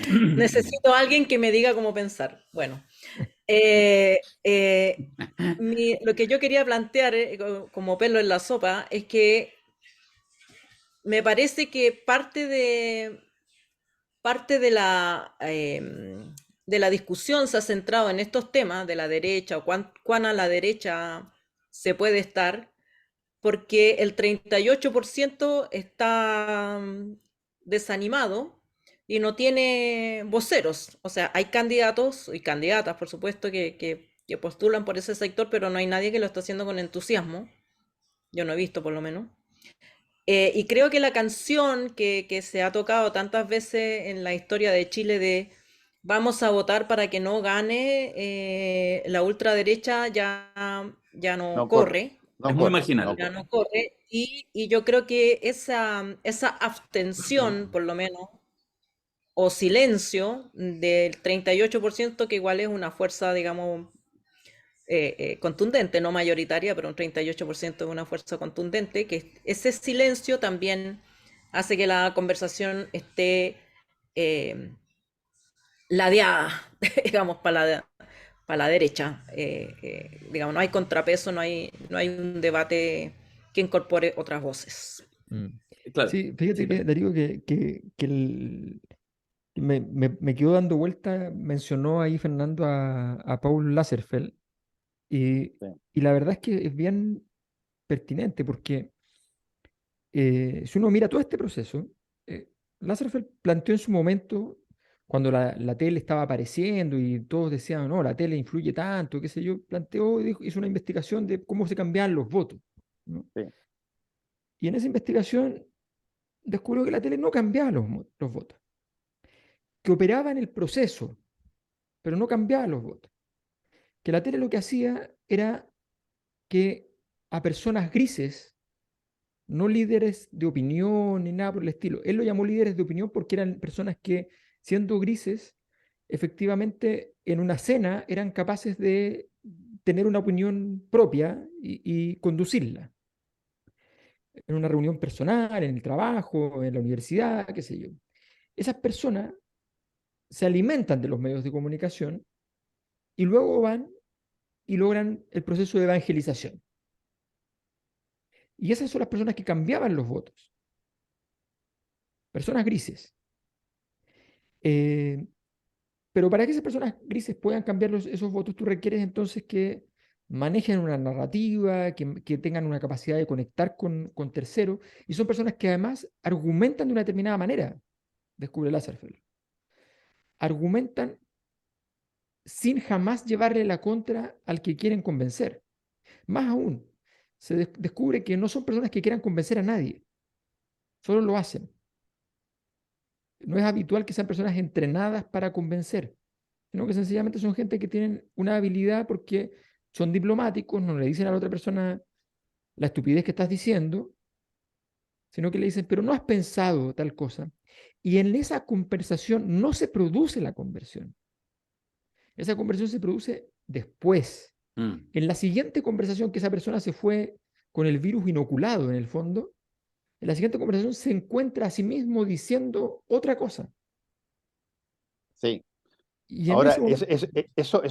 Necesito a alguien que me diga cómo pensar. Bueno, Eh, eh, lo que yo quería plantear como pelo en la sopa es que me parece que de la discusión se ha centrado en estos temas de la derecha o cuán a la derecha se puede estar, porque el 38% está desanimado y no tiene voceros. O sea, hay candidatos y candidatas, por supuesto, que postulan por ese sector, pero no hay nadie que lo está haciendo con entusiasmo. Yo no he visto, por lo menos. Y creo que la canción que se ha tocado tantas veces en la historia de Chile de vamos a votar para que no gane la ultraderecha ya no No corre, corre, no Es muy corre, marginal. no ya corre. no corre. Y yo creo que esa abstención, por lo menos, o silencio del 38%, que igual es una fuerza, digamos, contundente, no mayoritaria, pero un 38% es una fuerza contundente, que ese silencio también hace que la conversación esté eh, ladeada, digamos, para la derecha. Digamos, no hay contrapeso, no hay un debate que incorpore otras voces. Mm. Claro, Sí, fíjate sí, que, Darío, me quedó dando vuelta, mencionó ahí Fernando a Paul Lasserfeld, y, Sí. y la verdad es que es bien pertinente porque si uno mira todo este proceso, Lasserfeld planteó en su momento, cuando la tele estaba apareciendo y todos decían, no, la tele influye tanto, qué sé yo, planteó, hizo una investigación de cómo se cambiaban los votos, ¿no? Sí. Y en esa investigación descubrió que la tele no cambiaba los votos, que operaba en el proceso, pero no cambiaba los votos. Que la tele lo que hacía era que a personas grises, no líderes de opinión ni nada por el estilo, él lo llamó líderes de opinión porque eran personas que, siendo grises, efectivamente en una cena eran capaces de tener una opinión propia y conducirla. En una reunión personal, en el trabajo, en la universidad, qué sé yo. Esas personas se alimentan de los medios de comunicación y luego van y logran el proceso de evangelización. Y esas son las personas que cambiaban los votos. Personas grises. Eh, pero para que esas personas grises puedan cambiar esos votos, tú requieres entonces que manejen una narrativa, que tengan una capacidad de conectar con terceros, y son personas que además argumentan de una determinada manera, descubre Lasserfeld. Argumentan sin jamás llevarle la contra al que quieren convencer. Más aún, se descubre que no son personas que quieran convencer a nadie, solo lo hacen. No es habitual que sean personas entrenadas para convencer, sino que sencillamente son gente que tienen una habilidad porque son diplomáticos, no le dicen a la otra persona la estupidez que estás diciendo, sino que le dicen, pero no has pensado tal cosa. Y en esa conversación no se produce la conversión. Esa conversión se produce después. Mm. En la siguiente conversación que esa persona se fue con el virus inoculado en el fondo, en la siguiente conversación se encuentra a sí mismo diciendo otra cosa. Sí. Y en Ahora, ese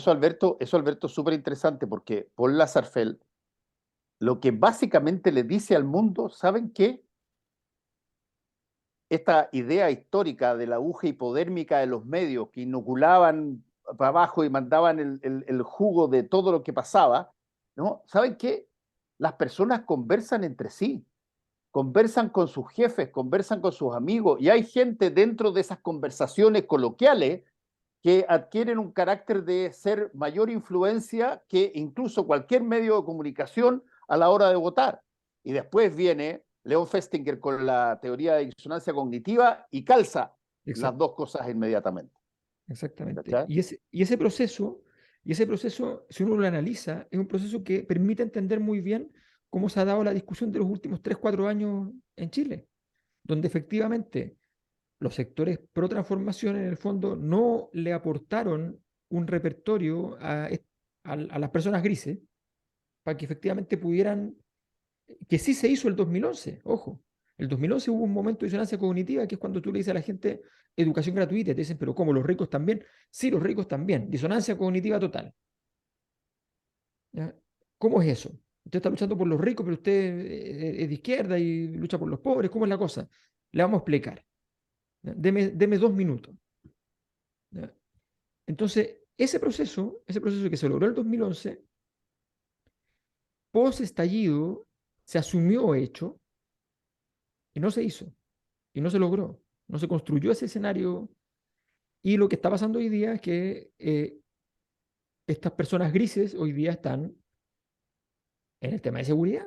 momento, Alberto, es súper interesante porque Paul Lasserfeld lo que básicamente le dice al mundo, ¿saben qué? Esta idea histórica de la aguja hipodérmica de los medios que inoculaban para abajo y mandaban el jugo de todo lo que pasaba, ¿no? ¿Saben qué? Las personas conversan entre sí, conversan con sus jefes, conversan con sus amigos, y hay gente dentro de esas conversaciones coloquiales que adquieren un carácter de ser mayor influencia que incluso cualquier medio de comunicación a la hora de votar. Y después viene Leon Festinger con la teoría de disonancia cognitiva y calza las dos cosas inmediatamente. exactamente. ¿Cachai? Y ese proceso, si uno lo analiza, es un proceso que permite entender muy bien cómo se ha dado la discusión de los últimos 3, 4 años en Chile, donde efectivamente los sectores pro transformación en el fondo no le aportaron un repertorio a las personas grises para que efectivamente pudieran, que sí se hizo el 2011, ojo, El 2011 hubo un momento de disonancia cognitiva, que es cuando tú le dices a la gente educación gratuita, y te dicen, pero ¿cómo? ¿Los ricos también? Sí, los ricos también. Disonancia cognitiva total. ¿Ya? ¿Cómo es eso? Usted está luchando por los ricos, pero usted es de izquierda y lucha por los pobres. ¿Cómo es la cosa? Le vamos a explicar. ¿Ya? Deme 2 minutos. ¿Ya? Entonces, ese proceso que se logró en el 2011, post estallido, se asumió hecho y no se hizo, y no se logró, no se construyó ese escenario. Y lo que está pasando hoy día es que estas personas grises hoy día están en el tema de seguridad.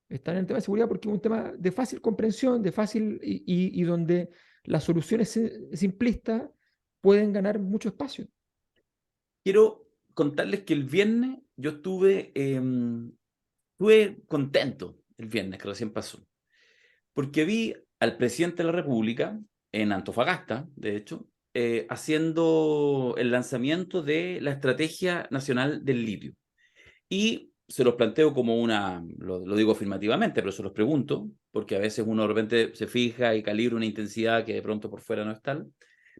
Están en el tema de seguridad porque es un tema de fácil comprensión, de fácil y donde las soluciones simplistas pueden ganar mucho espacio. Quiero contarles que el viernes yo estuve contento el viernes que recién pasó, porque vi al presidente de la República en Antofagasta, de hecho, haciendo el lanzamiento de la Estrategia Nacional del Litio. Y se los planteo como lo digo afirmativamente, pero se los pregunto, porque a veces uno de repente se fija y calibra una intensidad que de pronto por fuera no es tal.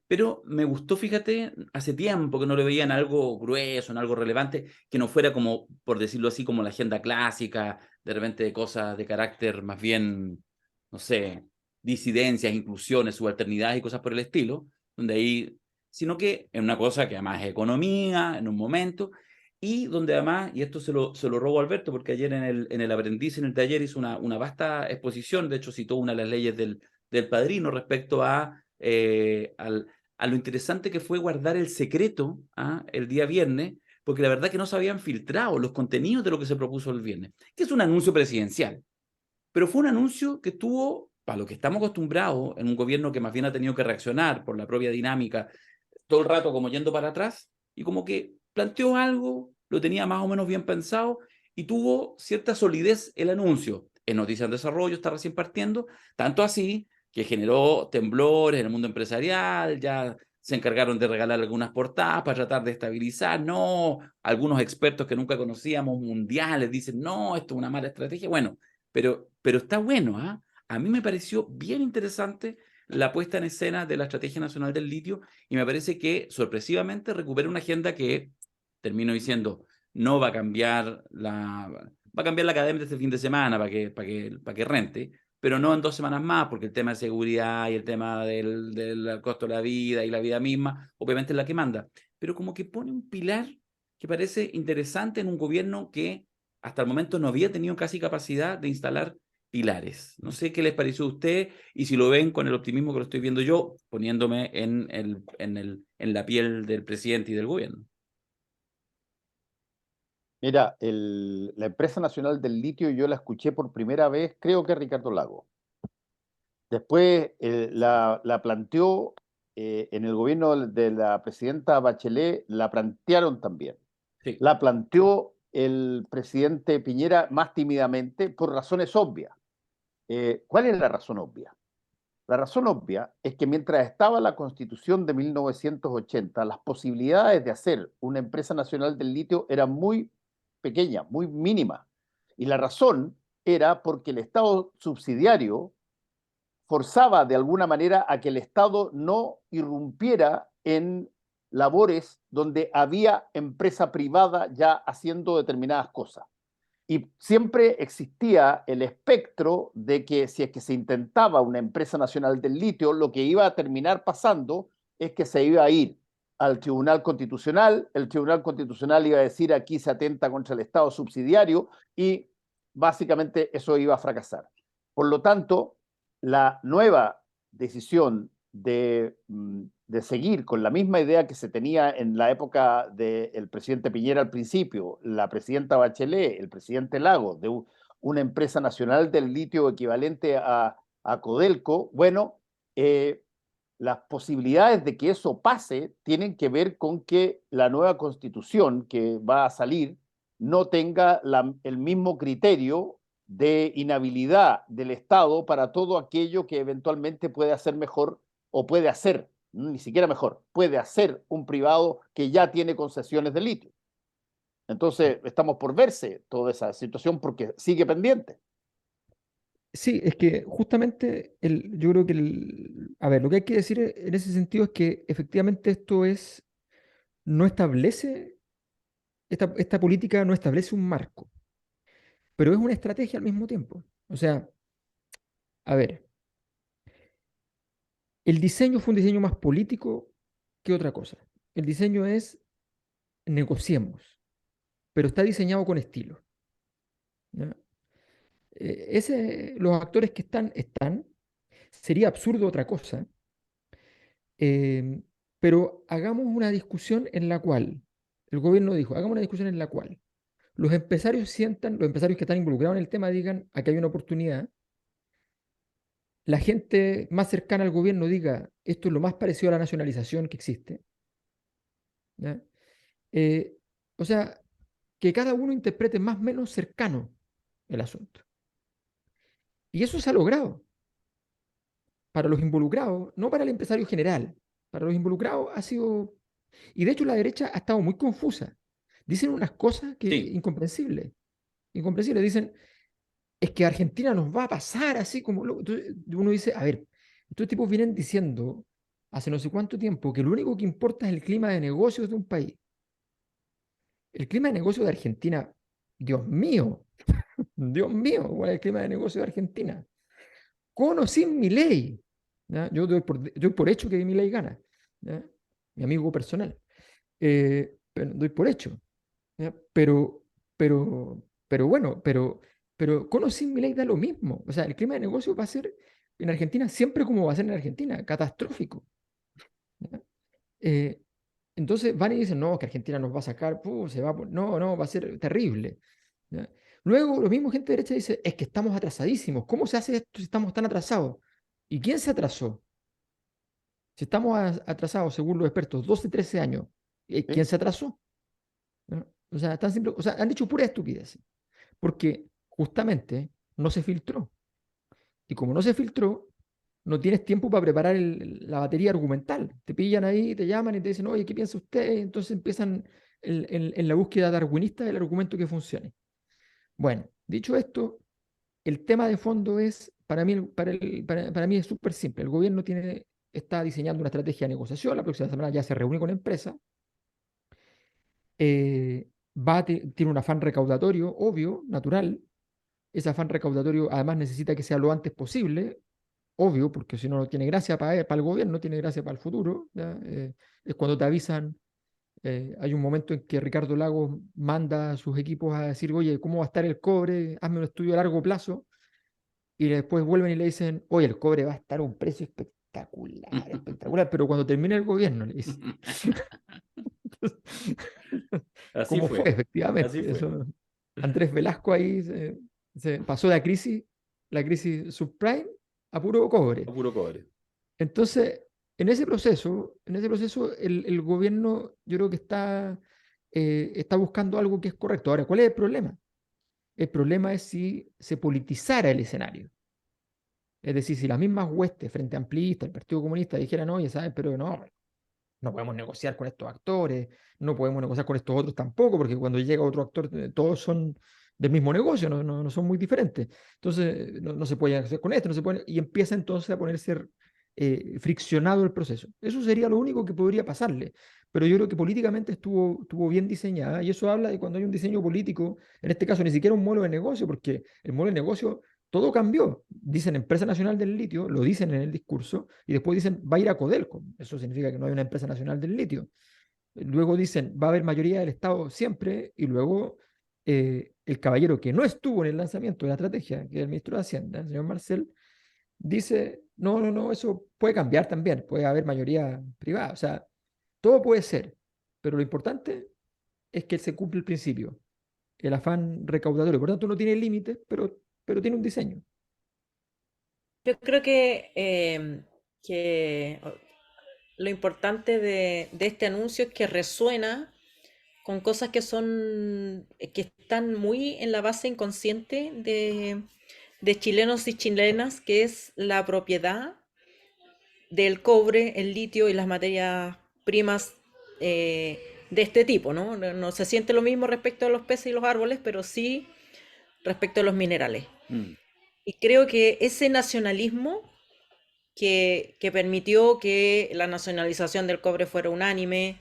Pero me gustó, fíjate, hace tiempo que no le veían algo grueso, en algo relevante, que no fuera como, por decirlo así, como la agenda clásica, de repente de cosas de carácter más bien, no sé, disidencias, inclusiones, subalternidades y cosas por el estilo, donde ahí, sino que en una cosa que además es economía, en un momento, y donde además, y esto se lo robo a Alberto, porque ayer en el Aprendiz, en el taller, hizo una vasta exposición, de hecho citó una de las leyes del Padrino respecto a lo interesante que fue guardar el secreto el día viernes, porque la verdad que no se habían filtrado los contenidos de lo que se propuso el viernes, que es un anuncio presidencial, pero fue un anuncio que tuvo, para lo que estamos acostumbrados, en un gobierno que más bien ha tenido que reaccionar por la propia dinámica, todo el rato como yendo para atrás, y como que planteó algo, lo tenía más o menos bien pensado, y tuvo cierta solidez el anuncio. En Noticias en Desarrollo está recién partiendo, tanto así que generó temblores en el mundo empresarial, ya se encargaron de regalar algunas portadas para tratar de estabilizar, no, algunos expertos que nunca conocíamos mundiales dicen, no, esto es una mala estrategia, bueno, pero está bueno, ¿ah? A mí me pareció bien interesante la puesta en escena de la Estrategia Nacional del Litio y me parece que sorpresivamente recupera una agenda que, termino diciendo, no va a cambiar va a cambiar la academia este fin de semana para que rente, pero no en 2 semanas más, porque el tema de seguridad y el tema del costo de la vida y la vida misma, obviamente es la que manda. Pero como que pone un pilar que parece interesante en un gobierno que hasta el momento no había tenido casi capacidad de instalar pilares. No sé qué les pareció a usted y si lo ven con el optimismo que lo estoy viendo yo, poniéndome en la piel del presidente y del gobierno. Mira, la empresa nacional del litio yo la escuché por primera vez, creo que Ricardo Lago. Después la planteó en el gobierno de la presidenta Bachelet, la plantearon también. Sí. La planteó el presidente Piñera más tímidamente por razones obvias. ¿Cuál es la razón obvia? La razón obvia es que mientras estaba la Constitución de 1980, las posibilidades de hacer una empresa nacional del litio eran muy pequeñas, muy mínimas. Y la razón era porque el Estado subsidiario forzaba de alguna manera a que el Estado no irrumpiera en labores donde había empresa privada ya haciendo determinadas cosas. Y siempre existía el espectro de que si es que se intentaba una empresa nacional del litio, lo que iba a terminar pasando es que se iba a ir al Tribunal Constitucional, el Tribunal Constitucional iba a decir aquí se atenta contra el Estado subsidiario y básicamente eso iba a fracasar. Por lo tanto, la nueva decisión de seguir con la misma idea que se tenía en la época del presidente Piñera al principio, la presidenta Bachelet, el presidente Lagos, de una empresa nacional del litio equivalente a Codelco, bueno, las posibilidades de que eso pase tienen que ver con que la nueva constitución que va a salir no tenga el mismo criterio de inhabilidad del Estado para todo aquello que eventualmente puede hacer mejor o puede hacer, ni siquiera mejor, puede hacer un privado que ya tiene concesiones de litio. Entonces, estamos por verse toda esa situación porque sigue pendiente. Sí, es que justamente yo creo que a ver, lo que hay que decir en ese sentido es que efectivamente no establece, esta política no establece un marco, pero es una estrategia al mismo tiempo. O sea, a ver, el diseño fue un diseño más político que otra cosa. El diseño es negociemos, pero está diseñado con estilo. ¿Ya? Los actores que están. Sería absurdo otra cosa, eh, pero hagamos una discusión en la cual, el gobierno dijo, hagamos una discusión en la cual los empresarios que están involucrados en el tema digan, aquí hay una oportunidad, la gente más cercana al gobierno diga, esto es lo más parecido a la nacionalización que existe. ¿Ya? Eh, o sea, que cada uno interprete más o menos cercano el asunto. Y eso se ha logrado para los involucrados, no para el empresario general. Para los involucrados ha sido... Y de hecho la derecha ha estado muy confusa. Dicen unas cosas que Sí, incomprensibles. Incomprensibles. Dicen, es que Argentina nos va a pasar así como... Entonces, uno dice, a ver, estos tipos vienen diciendo hace no sé cuánto tiempo que lo único que importa es el clima de negocios de un país. El clima de negocios de Argentina, Dios mío, Dios mío, ¿cuál es el clima de negocios de Argentina? Con o sin Milei. ¿Ya? Yo doy por hecho que Milei gana. ¿Ya? Mi amigo personal. Pero doy por hecho. ¿Ya? Pero bueno, pero con o sin Milei da lo mismo. O sea, el clima de negocio va a ser en Argentina siempre como va a ser en Argentina, catastrófico. ¿Ya? Eh, entonces van y dicen, no, que Argentina nos va a sacar, se va no, no, va a ser terrible. ¿Ya? Luego, lo mismo gente de derecha dice, es que estamos atrasadísimos. ¿Cómo se hace esto si estamos tan atrasados? ¿Y quién se atrasó? Si estamos atrasados, según los expertos, 12, 13 años, ¿quién ¿sí? se atrasó? ¿No? O sea, tan simple, o sea, han dicho pura estupidez, porque justamente no se filtró. Y como no se filtró, no tienes tiempo para preparar la batería argumental. Te pillan ahí, te llaman y te dicen, oye, ¿qué piensa usted? Entonces empiezan en la búsqueda darwinista del argumento que funcione. Bueno, dicho esto, el tema de fondo es, para mí es súper simple. El gobierno está diseñando una estrategia de negociación, la próxima semana ya se reúne con empresas, tiene un afán recaudatorio, obvio, natural. Ese afán recaudatorio además necesita que sea lo antes posible, obvio, porque si no, no tiene gracia para el gobierno, no tiene gracia para el futuro. ¿Ya? Es cuando te avisan, hay un momento en que Ricardo Lagos manda a sus equipos a decir, oye, ¿cómo va a estar el cobre? Hazme un estudio a largo plazo. Y después vuelven y le dicen, oye, el cobre va a estar a un precio espectacular, espectacular, pero cuando termine el gobierno, le dicen. así ¿Cómo fue? fue, así Efectivamente, fue. eso. Andrés Velasco ahí se pasó la crisis subprime a puro A cobre. puro cobre. Entonces, en ese proceso el gobierno yo creo que está buscando algo que es correcto. Ahora, ¿cuál es el problema? El problema es si se politizara el escenario. Es decir, si las mismas huestes frente amplista, el Partido Comunista dijeran, oye, ¿sabes? Pero no podemos negociar con estos actores, no podemos negociar con estos otros tampoco, porque cuando llega otro actor, todos son del mismo negocio, no son muy diferentes. Entonces, no se puede hacer con esto, no se puede, y empieza entonces a ponerse friccionado el proceso. Eso sería lo único que podría pasarle. Pero yo creo que políticamente estuvo bien diseñada, y eso habla de cuando hay un diseño político, en este caso ni siquiera un modelo de negocio, porque el modelo de negocio todo cambió. Dicen Empresa Nacional del Litio, lo dicen en el discurso, y después dicen va a ir a Codelco. Eso significa que no hay una Empresa Nacional del Litio. Luego dicen va a haber mayoría del Estado siempre, y luego el caballero que no estuvo en el lanzamiento de la estrategia, que es el ministro de Hacienda, el señor Marcel, dice, no, eso puede cambiar también, puede haber mayoría privada. O sea, todo puede ser, pero lo importante es que se cumple el principio, el afán recaudatorio. Por tanto, no tiene límites, pero tiene un diseño. Yo creo que lo importante de este anuncio es que resuena con cosas que están muy en la base inconsciente de chilenos y chilenas, que es la propiedad del cobre, el litio y las materias primas de este tipo, ¿no? No se siente lo mismo respecto a los peces y los árboles, pero sí respecto a los minerales. Mm. Y creo que ese nacionalismo que permitió que la nacionalización del cobre fuera unánime,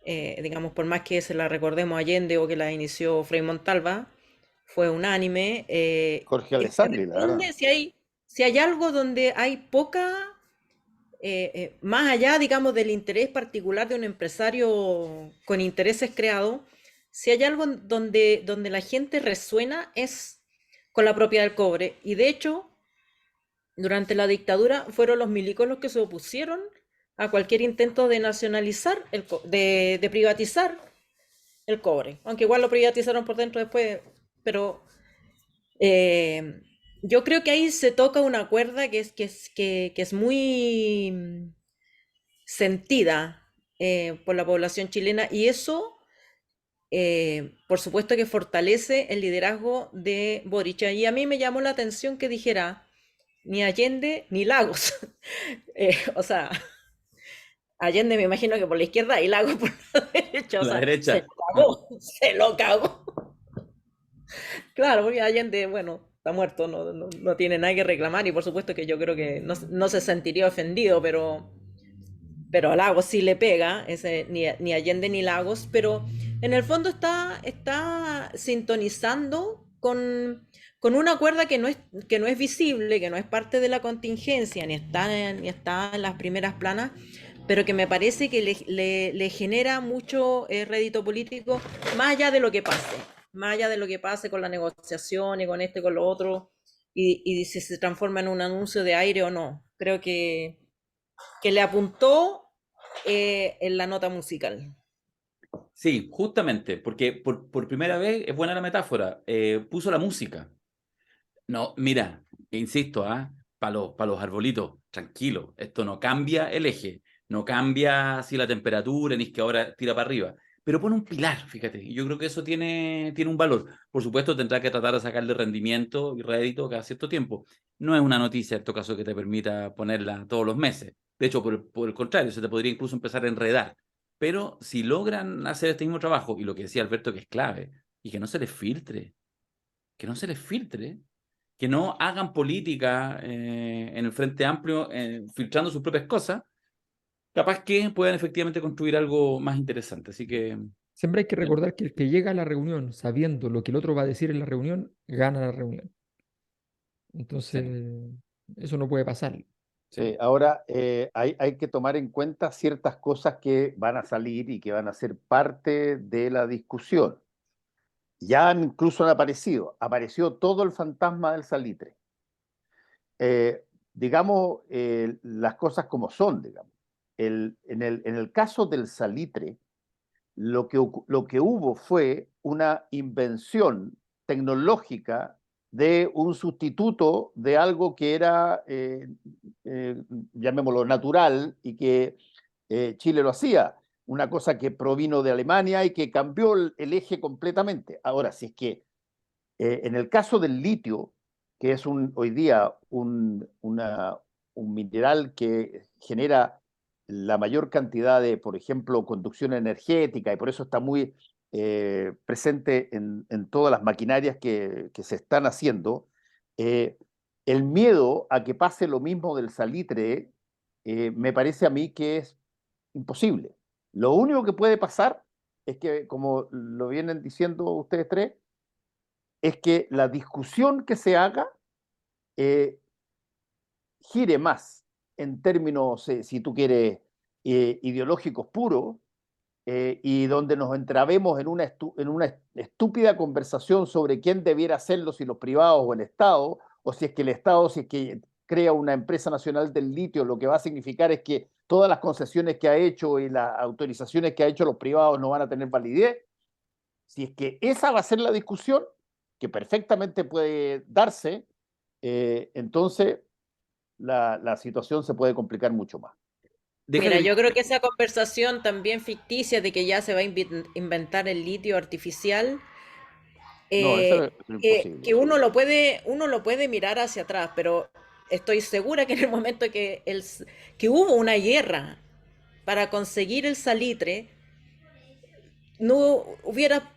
digamos, por más que se la recordemos a Allende o que la inició Frei Montalva, fue unánime. Jorge Que Alessandri, la verdad. responde si hay algo donde hay poca, más allá, digamos, del interés particular de un empresario con intereses creados, si hay algo donde la gente resuena es con la propiedad del cobre. Y de hecho, durante la dictadura fueron los milicos los que se opusieron a cualquier intento de nacionalizar, de privatizar el cobre. Aunque igual lo privatizaron por dentro después, pero yo creo que ahí se toca una cuerda que es muy sentida por la población chilena y eso, por supuesto que fortalece el liderazgo de Boric. Y a mí me llamó la atención que dijera ni Allende ni Lagos. O sea, Allende me imagino que por la izquierda y Lagos por la derecha. O La sea, derecha. se lo cagó. Claro, porque Allende, bueno, está muerto, no tiene nada que reclamar y por supuesto que yo creo que no se sentiría ofendido, pero a Lagos sí le pega, ni Allende ni Lagos, pero en el fondo está sintonizando con una cuerda que no es visible, que no es parte de la contingencia, ni está en las primeras planas, pero que me parece que le genera mucho rédito político, más allá de lo que pase, más allá de lo que pase con la negociación y con esto y con lo otro, y si se transforma en un anuncio de aire o no. Creo que le apuntó en la nota musical. Sí, justamente, porque por primera vez, es buena la metáfora, puso la música. No, mira, insisto, para los arbolitos, tranquilo, esto no cambia el eje, no cambia así la temperatura, ni es que ahora tira para arriba, pero pone un pilar, fíjate, y yo creo que eso tiene un valor. Por supuesto, tendrá que tratar de sacarle rendimiento y rédito cada cierto tiempo. No es una noticia, en todo caso, que te permita ponerla todos los meses. De hecho, por el contrario, se te podría incluso empezar a enredar. Pero si logran hacer este mismo trabajo, y lo que decía Alberto que es clave, y que no se les filtre, que no se les filtre, que no hagan política en el Frente Amplio filtrando sus propias cosas, capaz que puedan efectivamente construir algo más interesante. Así que, Siempre hay que recordar que el que llega a la reunión sabiendo lo que el otro va a decir en la reunión, gana la reunión. Entonces, sí, eso no puede pasar. Sí, ahora hay que tomar en cuenta ciertas cosas que van a salir y que van a ser parte de la discusión. Ya incluso han aparecido. Apareció todo el fantasma del salitre. Digamos las cosas como son, digamos. En el caso del salitre, lo que hubo fue una invención tecnológica de un sustituto de algo que era, llamémoslo, natural y que Chile lo hacía. Una cosa que provino de Alemania y que cambió el eje completamente. Ahora, si es que en el caso del litio, que es hoy día un mineral que genera la mayor cantidad de, por ejemplo, conducción energética y por eso está muy presente en todas las maquinarias que se están haciendo, eh, el miedo a que pase lo mismo del salitre me parece a mí que es imposible. Lo único que puede pasar es que, como lo vienen diciendo ustedes tres, es que la discusión que se haga eh, gire más en términos, si tú quieres, ideológicos puros, y donde nos entrabemos en una estúpida conversación sobre quién debiera hacerlo, si los privados o el Estado, o si es que el Estado, si es que crea una empresa nacional del litio, lo que va a significar es que todas las concesiones que ha hecho y las autorizaciones que ha hecho los privados no van a tener validez. Si es que esa va a ser la discusión, que perfectamente puede darse, entonces la situación se puede complicar mucho más. Mira, déjale, yo creo que esa conversación también ficticia de que ya se va a inventar el litio artificial, No, eso eh, es imposible. que uno lo puede mirar hacia atrás, pero estoy segura que en el momento que hubo una guerra para conseguir el salitre, no hubiera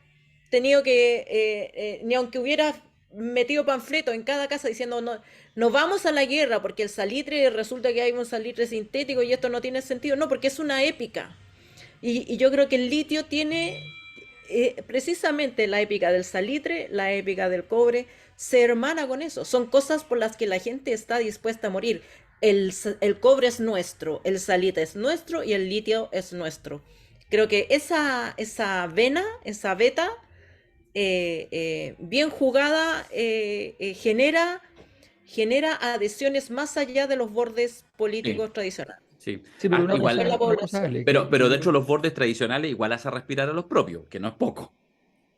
tenido ni aunque hubiera metido panfletos en cada casa diciendo no, no vamos a la guerra porque el salitre resulta que hay un salitre sintético y esto no tiene sentido. No, porque es una épica. Y yo creo que el litio tiene precisamente la épica del salitre, la épica del cobre, se hermana con eso. Son cosas por las que la gente está dispuesta a morir. El cobre es nuestro, el salitre es nuestro y el litio es nuestro. Creo que esa vena, esa beta, bien jugada, genera adhesiones más allá de los bordes políticos tradicionales. Sí. Sí, pero una Igual, Con la cosa, población. Ale, pero dentro de los bordes tradicionales igual hace respirar a los propios, que no es poco.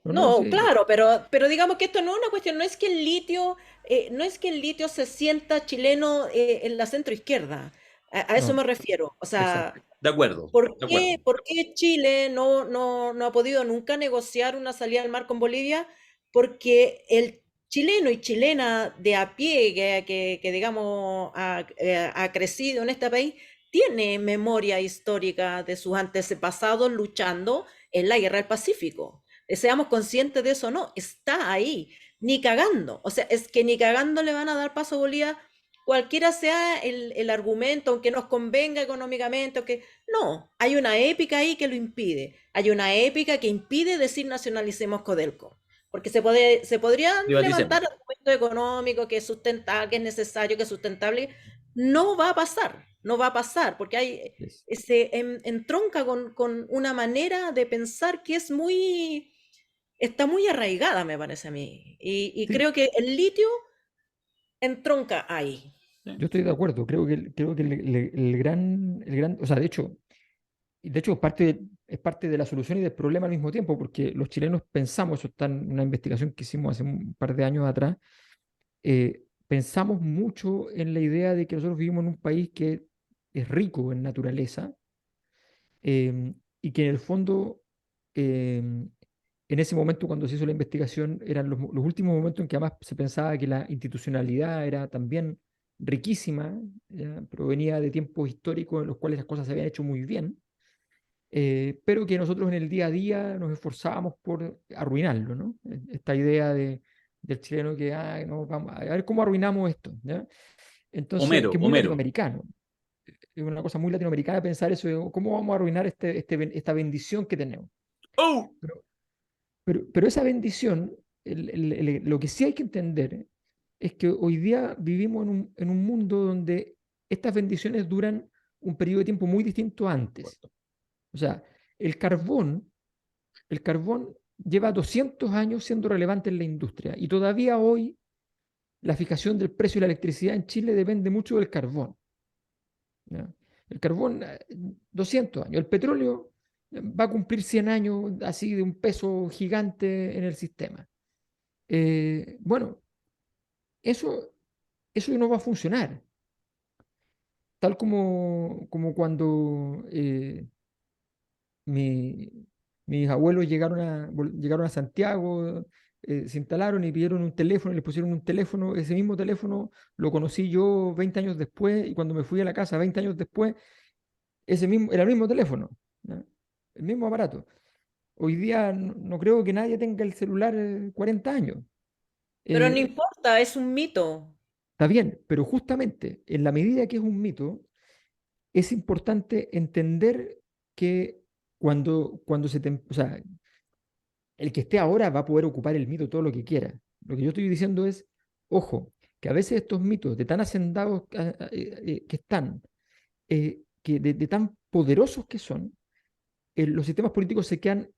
no, No, sí, claro, pero digamos que esto no es una cuestión, no es que el litio se sienta chileno en la centro izquierda. A eso no, me refiero. O sea, Exacto. De acuerdo, ¿por de acuerdo. por qué Chile no ha podido nunca negociar una salida al mar con Bolivia? Porque el chileno y chilena de a pie que digamos ha crecido en este país tiene memoria histórica de sus antepasados luchando en la guerra del Pacífico. Seamos conscientes de eso, no, está ahí, ni cagando. O sea, es que ni cagando le van a dar paso a Bolivia, cualquiera sea el argumento, aunque nos convenga económicamente, aunque no, hay una épica ahí que lo impide. Hay una épica que impide decir nacionalicemos Codelco. Porque se podrían Privaticemos. levantar argumentos económicos, que es sustentable, que es necesario, que es sustentable. No va a pasar, no va a pasar, porque se entronca con una manera de pensar que está muy arraigada, me parece a mí. Y sí, creo que el litio entronca ahí. yo estoy de acuerdo. Creo que o sea, de hecho es parte de la solución y del problema al mismo tiempo, porque los chilenos pensamos, eso está en una investigación que hicimos hace un par de años atrás, pensamos mucho en la idea de que nosotros vivimos en un país que es rico en naturaleza, y que en el fondo, en ese momento cuando se hizo la investigación, eran los últimos momentos en que además se pensaba que la institucionalidad era también riquísima, ¿ya? Provenía de tiempos históricos en los cuales las cosas se habían hecho muy bien, pero que nosotros en el día a día nos esforzábamos por arruinarlo, ¿no? Esta idea del chileno que, no, vamos a ver cómo arruinamos esto, ¿ya? Entonces, que es muy Homero. latinoamericano. Es una cosa muy latinoamericana pensar eso, de cómo vamos a arruinar esta bendición que tenemos. ¡Oh! Pero esa bendición, lo que sí hay que entender es que hoy día vivimos en un mundo donde estas bendiciones duran un periodo de tiempo muy distinto a antes. O sea, el carbón, el carbón lleva 200 años siendo relevante en la industria y todavía hoy la fijación del precio de la electricidad en Chile depende mucho del carbón, ¿ya? El carbón, 200 años. El petróleo va a cumplir 100 años así de un peso gigante en el sistema. Bueno, eso, eso no va a funcionar. Tal como cuando mi- mis abuelos llegaron a Santiago, se instalaron y pidieron un teléfono, y les pusieron un teléfono. Ese mismo teléfono lo conocí yo 20 años después, y cuando me fui a la casa 20 años después, era el mismo teléfono, ¿ya? El mismo aparato. Hoy día no creo que nadie tenga el celular 40 años. Pero no Eh, importa, es un mito. Está bien, pero justamente en la medida que es un mito, es importante entender que o sea, el que esté ahora va a poder ocupar el mito todo lo que quiera. Lo que yo estoy diciendo es, ojo, que a veces estos mitos de tan hacendados que están, de tan poderosos que son, los sistemas políticos se quedan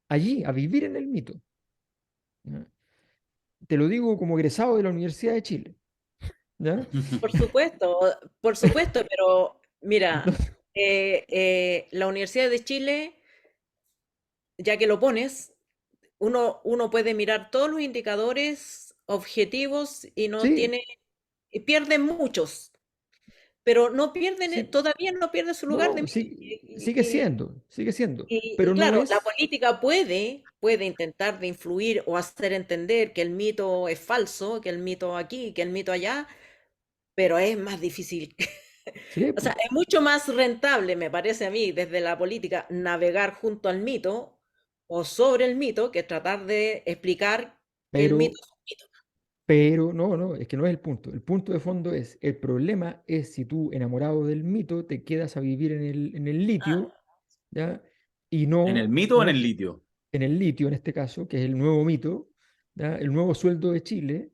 allí, a vivir en el mito, ¿ya? Te lo digo como egresado de la Universidad de Chile, ¿ya? Por supuesto, pero mira, Entonces, la Universidad de Chile, ya que lo pones, uno puede mirar todos los indicadores objetivos y no sí, tiene, y pierde muchos, pero no pierden, sí, todavía no pierde su no, lugar de no, mí. sí, sigue siendo, Y pero no claro, la es, política puede intentar de influir o hacer entender que el mito es falso, que el mito aquí, que el mito allá, pero es más difícil. sí, O sea, es mucho más rentable, me parece a mí, desde la política, navegar junto al mito o sobre el mito que tratar de explicar que el mito pero es un mito. Pero no, es que no es el punto. El punto de fondo es, el problema es si tú, enamorado del mito, te quedas a vivir en el litio, ¿ya? Y ¿En el no, mito o en no el litio? en el litio en este caso, que es el nuevo mito, ¿ya? El nuevo sueldo de Chile,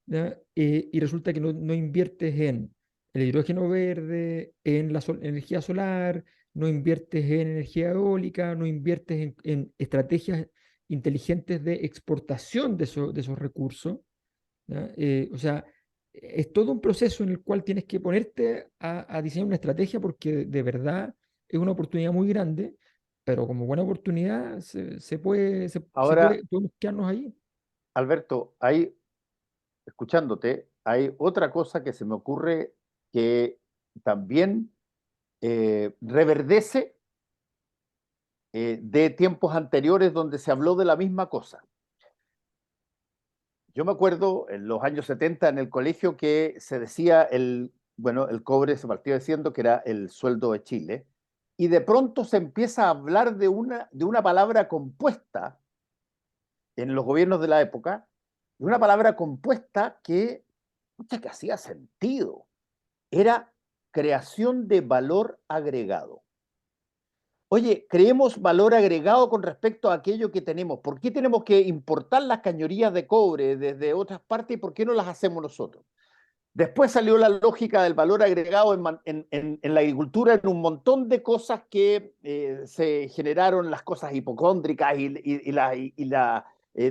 ¿ya? Y resulta que no inviertes en el hidrógeno verde, en la energía solar, no inviertes en energía eólica, no inviertes en estrategias inteligentes de exportación de esos recursos, ¿ya? O sea, es todo un proceso en el cual tienes que ponerte a diseñar una estrategia porque de verdad es una oportunidad muy grande, pero como buena oportunidad Ahora, podemos quedarnos ahí. Alberto, escuchándote, hay otra cosa que se me ocurre que también reverdece de tiempos anteriores donde se habló de la misma cosa. Yo me acuerdo en los años 70 en el colegio que se decía bueno, el cobre se partía diciendo que era el sueldo de Chile, y de pronto se empieza a hablar de una palabra compuesta en los gobiernos de la época, de una palabra compuesta pucha, que hacía sentido. Era creación de valor agregado. Oye, creemos valor agregado con respecto a aquello que tenemos. ¿Por qué tenemos que importar las cañerías de cobre desde otras partes y por qué no las hacemos nosotros? Después salió la lógica del valor agregado en la agricultura, en un montón de cosas que se generaron, las cosas hipocóndricas y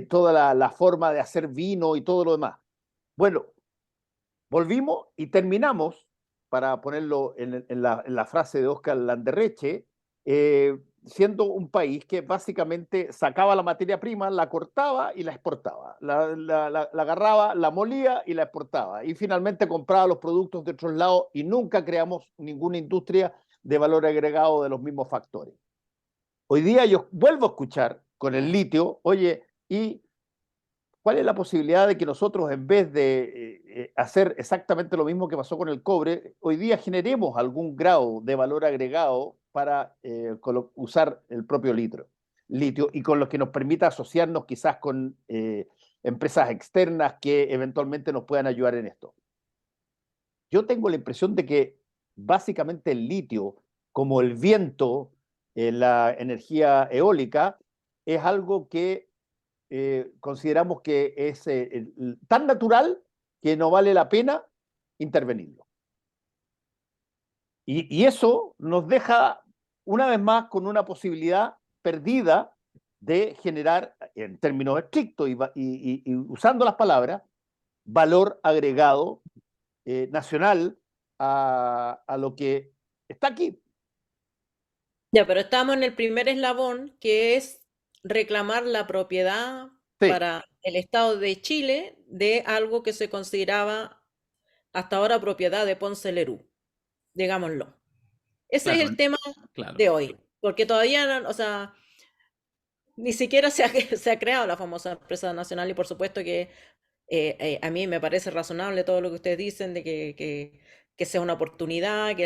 toda la forma de hacer vino y todo lo demás. Bueno, volvimos y terminamos, para ponerlo en la frase de Oscar Landerreche, siendo un país que básicamente sacaba la materia prima, la cortaba y la exportaba. La agarraba, la molía y la exportaba. Y finalmente compraba los productos de otros lados y nunca creamos ninguna industria de valor agregado de los mismos factores. Hoy día yo vuelvo a escuchar con el litio, oye, ¿y cuál es la posibilidad de que nosotros, en vez de hacer exactamente lo mismo que pasó con el cobre, hoy día generemos algún grado de valor agregado para usar el propio litio y con lo que nos permita asociarnos quizás con empresas externas que eventualmente nos puedan ayudar en esto? Yo tengo la impresión de que básicamente el litio, como el viento, la energía eólica, es algo que consideramos que es tan natural que no vale la pena intervenirlo. Y eso nos deja una vez más con una posibilidad perdida de generar, en términos estrictos y usando las palabras, valor agregado nacional a lo que está aquí. Ya, pero estamos en el primer eslabón, que es reclamar la propiedad Sí, para el Estado de Chile de algo que se consideraba hasta ahora propiedad de Ponce Lerú, digámoslo. Ese es Claro, el tema claro. de hoy, porque todavía, o sea, ni siquiera se ha creado la famosa empresa nacional y por supuesto que a mí me parece razonable todo lo que ustedes dicen de que sea una oportunidad, que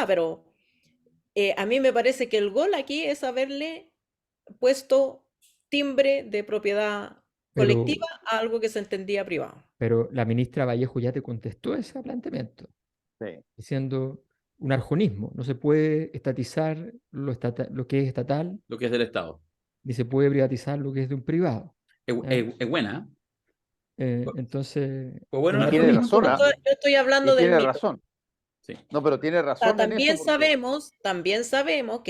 pero a mí me parece que el gol aquí es haberle puesto timbre de propiedad Pero, colectiva a algo que se entendía privado. pero la ministra Vallejo ya te contestó ese planteamiento, sí. diciendo un arjonismo. No se puede estatizar lo que es estatal, Lo que es del Estado. ni se puede privatizar lo que es de un privado. ¿Ya? Es buena. Entonces, Pues es bueno un el Y tiene arjonismo en todo razón, Yo caso. estoy, yo estoy y hablando del tiene mito. razón. Sí. No, pero tiene O sea, razón en eso porque... también sabemos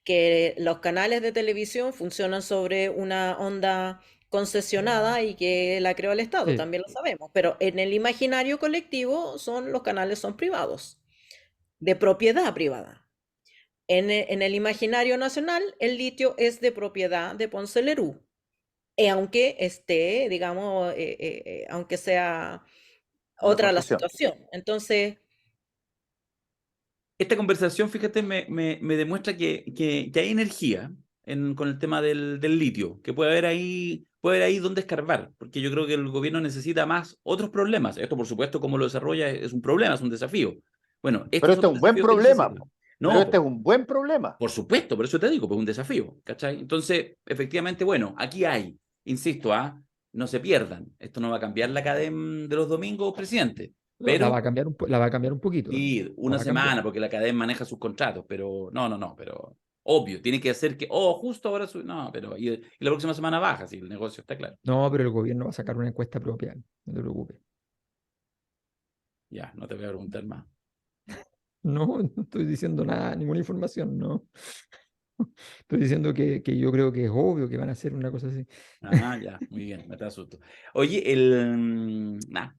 que los canales de televisión funcionan sobre una onda concesionada y que la creó el Estado, sí, también lo sabemos, pero en el imaginario colectivo los canales son privados, de propiedad privada. En el imaginario nacional, el litio es de propiedad de Ponce Lerú, aunque esté, digamos, aunque sea una otra la concesión. situación. Entonces, Esta conversación, fíjate, me demuestra que hay energía con el tema del litio, que puede haber ahí donde escarbar, porque yo creo que el gobierno necesita más otros problemas. Esto, por supuesto, como lo desarrolla, es un problema, es un desafío. Bueno, Pero estos son este es los un buen desafíos que problema, necesita. pero No, este es un buen problema. por supuesto, por eso te digo, pues un desafío, ¿cachai? Entonces, efectivamente, bueno, aquí hay, insisto, no se pierdan. Esto no va a cambiar la cadena de los domingos, presidente. No, Pero la va a cambiar la va a cambiar un poquito. sí, La una va a cambiar. semana, porque la cadena maneja sus contratos, pero no, pero obvio, tiene que hacer que, justo ahora, no, pero y la próxima semana baja, si el negocio está claro. No, pero el gobierno va a sacar una encuesta propia, no te preocupes. Ya, no te voy a preguntar más. No, no estoy diciendo nada, ninguna información, no. Estoy diciendo que yo creo que es obvio que van a hacer una cosa así. Ya, muy bien, me te asusto. Oye, nada.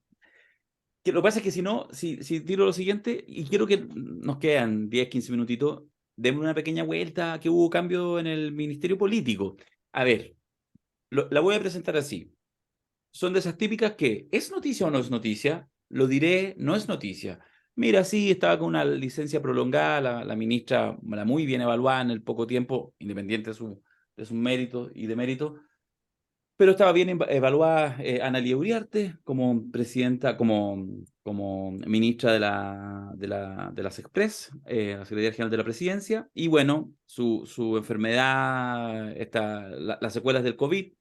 Que lo que pasa es que si no, si tiro lo siguiente, y quiero que nos quedan 10, 15 minutitos, demos una pequeña vuelta, que hubo cambio en el Ministerio Político. A ver, la voy a presentar así. Son de esas típicas que, ¿es noticia o no es noticia? Lo diré, no es noticia. Mira, sí, estaba con una licencia prolongada, la ministra, la muy bien evaluada en el poco tiempo, independiente de sus méritos y deméritos, pero estaba bien evaluada Analía Uriarte como presidenta, como ministra de las Express, la Secretaría General de la Presidencia, y bueno, su enfermedad, las secuelas del COVID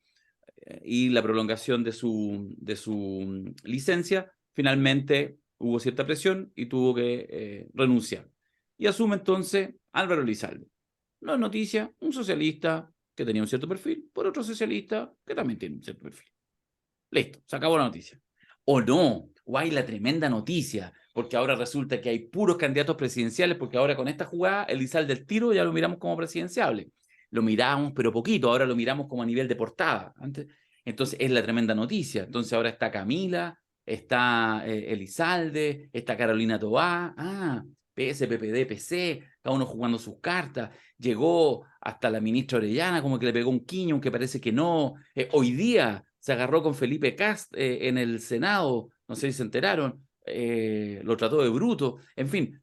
y la prolongación de su licencia, finalmente hubo cierta presión y tuvo que renunciar. Y asume entonces Álvaro Elizalde. No es noticia, un socialista que tenía un cierto perfil, por otro socialista que también tiene un cierto perfil. Listo, se acabó la noticia. O no, o hay la tremenda noticia, porque ahora resulta que hay puros candidatos presidenciales, porque ahora con esta jugada, Elizalde del tiro ya lo miramos como presidenciable. Lo miramos, pero poquito, ahora lo miramos como a nivel de portada. Entonces es la tremenda noticia. Entonces ahora está Camila, está Elizalde, está Carolina Toá, PS, PPD, PC, cada uno jugando sus cartas. Llegó hasta la ministra Orellana, como que le pegó un quiño, aunque parece que no. Hoy día se agarró con Felipe Kast en el Senado, no sé si se enteraron, lo trató de bruto. En fin,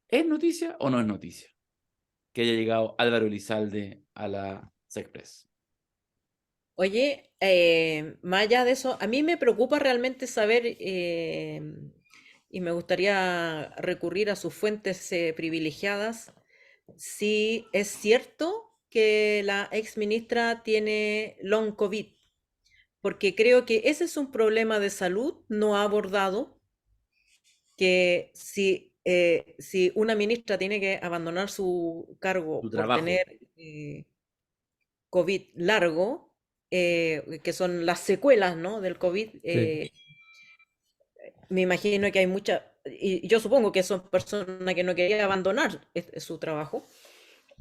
¿es noticia o no es noticia que haya llegado Álvaro Elizalde a la Sexpress? Oye, más allá de eso, a mí me preocupa realmente saber, y me gustaría recurrir a sus fuentes privilegiadas, si es cierto que la ex ministra tiene long COVID, porque creo que ese es un problema de salud no abordado, que si una ministra tiene que abandonar su cargo Tu por trabajo. tener COVID largo, que son las secuelas, ¿no?, del COVID, Sí. me imagino que hay muchas, y yo supongo que son personas que no querían abandonar su trabajo.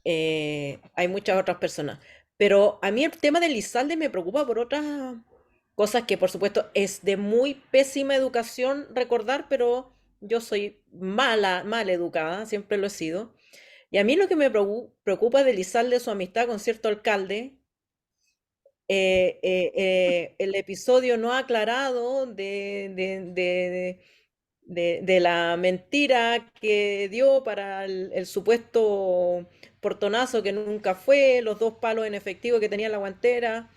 Hay muchas otras personas. Pero a mí el tema del Lizalde me preocupa por otras cosas que, por supuesto, es de muy pésima educación recordar, pero yo soy mal educada, siempre lo he sido. Y a mí lo que me preocupa de Lizalde es su amistad con cierto alcalde. El episodio no aclarado de la mentira que dio para el supuesto portonazo que nunca fue, los 2 palos en efectivo que tenía la guantera.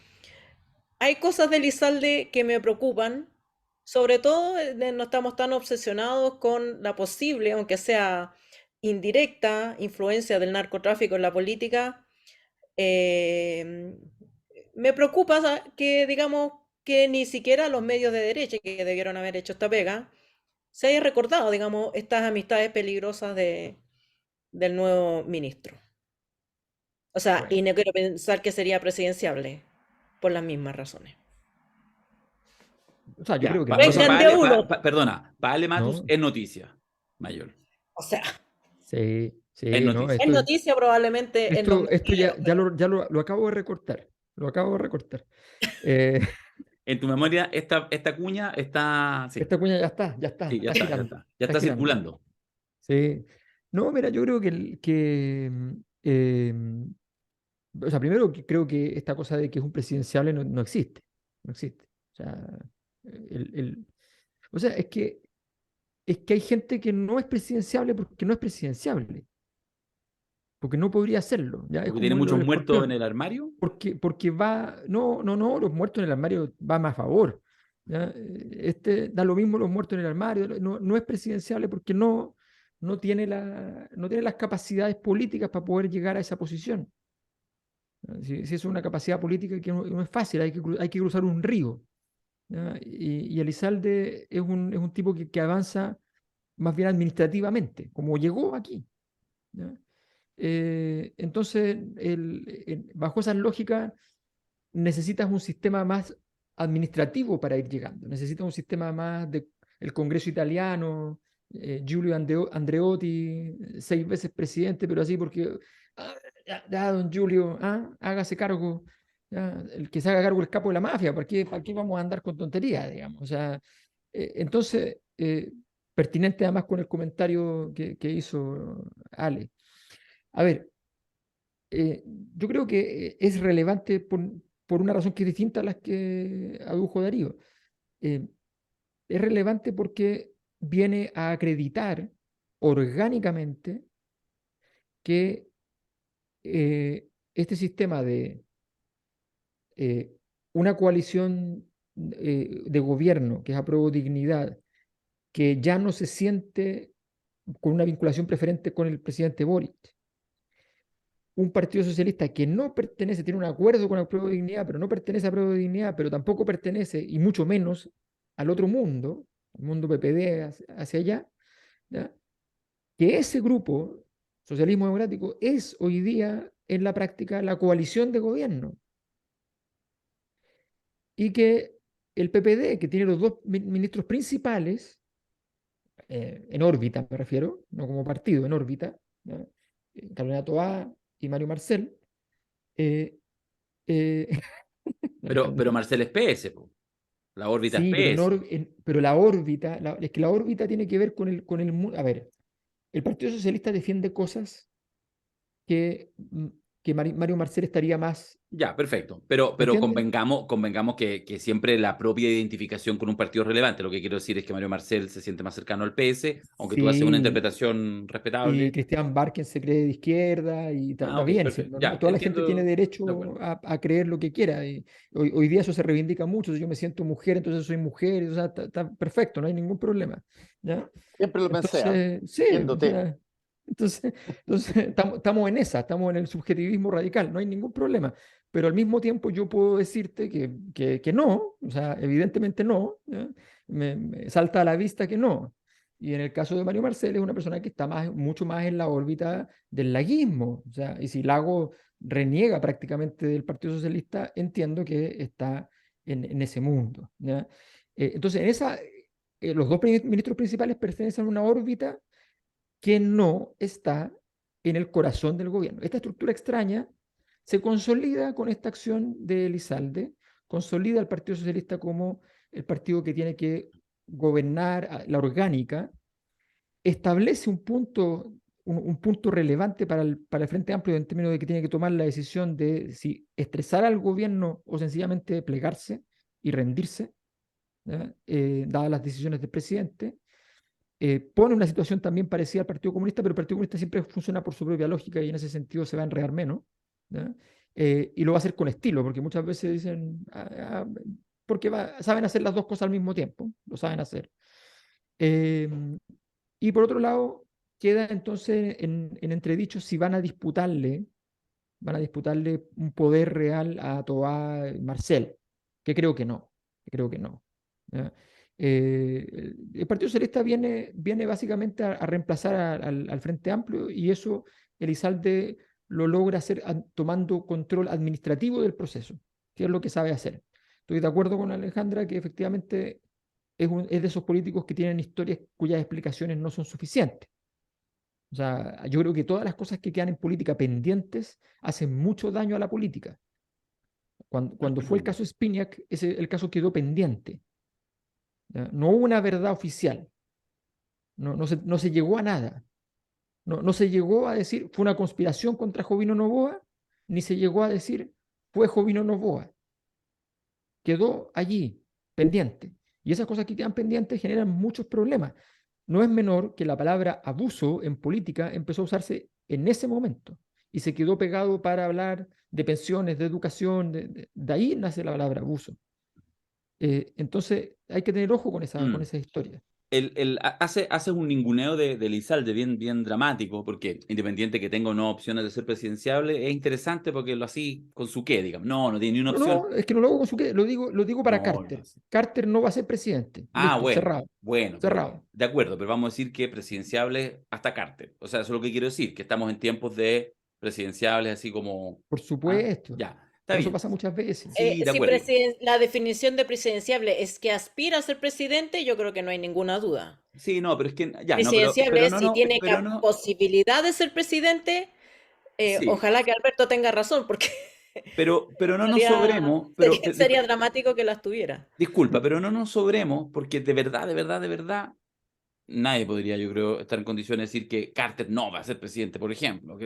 Hay cosas de Lizalde que me preocupan, sobre todo no estamos tan obsesionados con la posible, aunque sea indirecta, influencia del narcotráfico en la política. Me preocupa que, digamos, que ni siquiera los medios de derecha que debieron haber hecho esta pega se haya recordado, digamos, estas amistades peligrosas del nuevo ministro. O sea, Bueno. y no quiero pensar que sería presidenciable por las mismas razones. O sea, yo Ya, creo que o sea, Vengan de uno. perdona, para Ale Matus No. es noticia mayor. O sea, Sí, sí, Es no, noticia. es noticia probablemente en los esto medios, ya lo acabo de recortar. Lo acabo de recortar. En tu memoria, esta cuña está. Sí, Esta cuña ya está sí, ya está está, ya girando. está. Ya está girando. circulando. Sí. No, mira, yo creo o sea, primero que creo que esta cosa de que es un presidenciable no existe. No existe. O sea, o sea, es que hay gente que no es presidenciable porque no es presidenciable. Porque no podría hacerlo. ¿Ya? Es Porque tiene como lo muchos del muertos en escorpión. el armario. Porque no, los muertos en el armario va más a favor. ¿Ya? Da lo mismo los muertos en el armario, no es presidenciable porque no tiene las capacidades políticas para poder llegar a esa posición. Si es una capacidad política que no es fácil, hay que cruzar un río. ¿Ya? Y Elizalde es un tipo que avanza más bien administrativamente, como llegó aquí. ¿Ya? Entonces, bajo esas lógicas, necesitas un sistema más administrativo para ir llegando. Necesitas un sistema más de el Congreso italiano, Giulio Andreotti, 6 veces presidente, pero así porque, ya, don Giulio, hágase cargo, ya, el que se haga cargo el capo de la mafia, ¿para qué vamos a andar con tonterías, digamos? O sea, entonces, pertinente además con el comentario que hizo Ale. A ver, yo creo que es relevante por una razón que es distinta a las que adujo Darío. Eh, es relevante porque viene a acreditar orgánicamente que este sistema de una coalición de gobierno, que es Apruebo Dignidad, que ya no se siente con una vinculación preferente con el presidente Boric, un partido socialista que no pertenece, tiene un acuerdo con Apruebo Dignidad, pero no pertenece a Apruebo Dignidad, pero tampoco pertenece, y mucho menos, al otro mundo, al mundo PPD hacia allá, ¿ya? Que ese grupo, socialismo democrático, es hoy día en la práctica la coalición de gobierno. Y que el PPD, que tiene los dos ministros principales, en órbita me refiero, no como partido, en órbita, ¿ya? Carolina Toá y Mario Marcel, eh, eh, Pero Marcel es PS, po. La órbita es sí, PS. pero la órbita, es que la órbita tiene que ver con a ver, el Partido Socialista defiende cosas que, que Mario Marcel estaría más, Ya, perfecto. ¿me Pero entiendes? convengamos que siempre la propia identificación con un partido es relevante. Lo que quiero decir es que Mario Marcel se siente más cercano al PS, aunque tú haces una Sí, interpretación y respetable. Cristian Barken se cree de izquierda y está Ok, bien, sí, perfecto. Ya, toda la gente tiene entiendo. De derecho acuerdo. a creer lo que quiera. Y hoy día eso se reivindica mucho. Si yo me siento mujer, entonces soy mujer, o sea, está perfecto, no hay ningún problema. ¿Ya? Siempre lo pensé, ¿ah? Entonces, sí, o Viéndote. sea, entonces estamos en esa, estamos en el subjetivismo radical, no hay ningún problema. Pero al mismo tiempo yo puedo decirte que no, o sea, evidentemente no, ¿ya? Me salta a la vista que no. Y en el caso de Mario Marcel es una persona que está mucho más en la órbita del laguismo. O sea, y si Lago reniega prácticamente del Partido Socialista, entiendo que está en ese mundo. ¿Ya? Entonces, los dos ministros principales pertenecen a una órbita que no está en el corazón del gobierno. Esta estructura extraña se consolida con esta acción de Elizalde, consolida al Partido Socialista como el partido que tiene que gobernar la orgánica, establece un punto relevante para el Frente Amplio en términos de que tiene que tomar la decisión de si estresar al gobierno o sencillamente plegarse y rendirse, dadas las decisiones del presidente. Pone una situación también parecida al Partido Comunista, pero el Partido Comunista siempre funciona por su propia lógica y en ese sentido se va a enredar menos. ¿Ya? Y lo va a hacer con estilo, porque muchas veces dicen, porque saben hacer las dos cosas al mismo tiempo, lo saben hacer. Eh, y por otro lado, queda entonces en entredicho si van a disputarle un poder real a Toá Marcel, que creo que no, que creo que no. ¿Ya? El Partido Socialista viene básicamente a reemplazar al Frente Amplio y eso Elizalde lo logra hacer tomando control administrativo del proceso, que es lo que sabe hacer. Estoy de acuerdo con Alejandra que efectivamente es de esos políticos que tienen historias cuyas explicaciones no son suficientes. O sea, yo creo que todas las cosas que quedan en política pendientes hacen mucho daño a la política. Cuando fue el caso Spinac, el caso quedó pendiente. ¿Ya? No hubo una verdad oficial. No se llegó a nada. No se llegó a decir fue una conspiración contra Jovino Novoa, ni se llegó a decir fue Jovino Novoa. Quedó allí, pendiente. Y esas cosas que quedan pendientes generan muchos problemas. No es menor que la palabra abuso en política empezó a usarse en ese momento y se quedó pegado para hablar de pensiones, de educación, de ahí nace la palabra abuso. Entonces hay que tener ojo con esa historia. hace un ninguneo de Elizalde bien dramático, porque independiente que tenga o no opciones de ser presidenciable, es interesante porque lo así con su qué, digamos. No tiene ni una opción. No, es que no lo hago con su qué, lo digo para No, lo Carter. hace. Carter no va a ser presidente. Ah, Listo, cerrado, bueno, cerrado. de acuerdo, pero vamos a decir que presidenciable hasta Carter. O sea, eso es lo que quiero decir, que estamos en tiempos de presidenciables así como... Por Ah, supuesto. ya, está Pero eso bien. pasa muchas veces. Sí, de Si acuerdo. la definición de presidenciable es que aspira a ser presidente, yo creo que no hay ninguna duda. Sí, no, pero es que ya, no, Presidenciable pero es no, si no, tiene pero no, posibilidad de ser presidente. sí, Ojalá que Alberto tenga razón, porque pero no nos sería, sobremos, sería dramático que las tuviera. disculpa, pero no nos sobremos, porque de verdad, nadie podría, yo creo, estar en condiciones de decir que Carter no va a ser presidente, por ejemplo.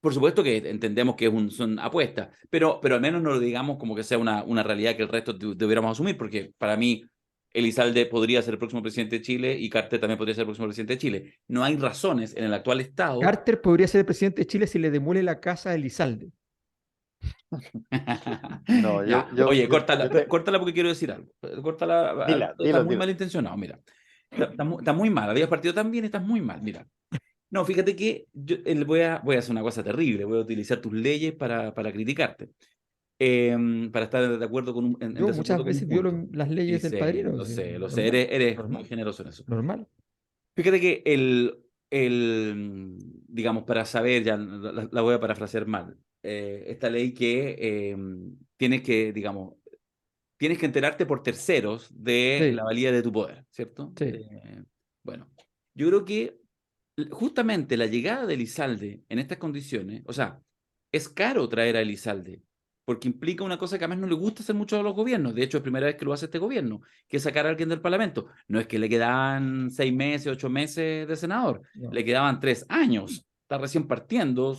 Por supuesto que entendemos que son apuestas, pero al menos no lo digamos como que sea una realidad que el resto debiéramos asumir, porque para mí Elizalde podría ser el próximo presidente de Chile y Carter también podría ser el próximo presidente de Chile. No hay razones en el actual estado. Carter podría ser el presidente de Chile si le demuele la casa a Elizalde. No, Ya. Oye, córtala porque quiero decir algo. Córtala, Dila, está dila, muy dila. malintencionado, mira. Está muy mal, habías partido tan bien, estás muy mal, mira. No, fíjate que yo voy a hacer una cosa terrible, voy a utilizar tus leyes para criticarte, para estar de acuerdo en Yo desacuerdo muchas con un veces violo punto. las Y leyes del sé, padrino. lo Sí, sé, normal, eres muy normal, generoso en eso. normal. Fíjate que digamos, para saber, ya la voy a parafrasear mal, esta ley que digamos, tienes que enterarte por terceros de la Sí, valía de tu poder, ¿cierto? sí. Bueno, yo creo que justamente la llegada de Elizalde en estas condiciones, o sea, es caro traer a Elizalde, porque implica una cosa que además no le gusta hacer mucho a los gobiernos. De hecho, es primera vez que lo hace este gobierno, que es sacar a alguien del Parlamento. No es que le quedaban 6 meses, 8 meses de senador, No. le quedaban 3 años. Está recién partiendo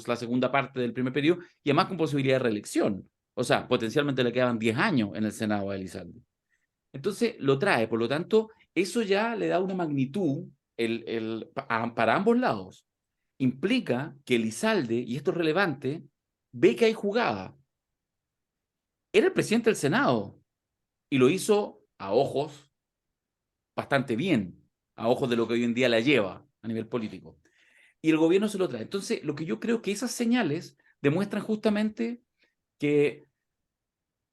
la segunda parte del primer periodo y además con posibilidad de reelección. O sea, potencialmente le quedaban 10 años en el Senado a Elizalde. Entonces lo trae, por lo tanto, eso ya le da una magnitud para ambos lados. Implica que Elizalde, y esto es relevante, ve que hay jugada. Era el presidente del Senado y lo hizo a ojos bastante bien, a ojos de lo que hoy en día la lleva a nivel político. Y el gobierno se lo trae. Entonces, lo que yo creo que esas señales demuestran justamente que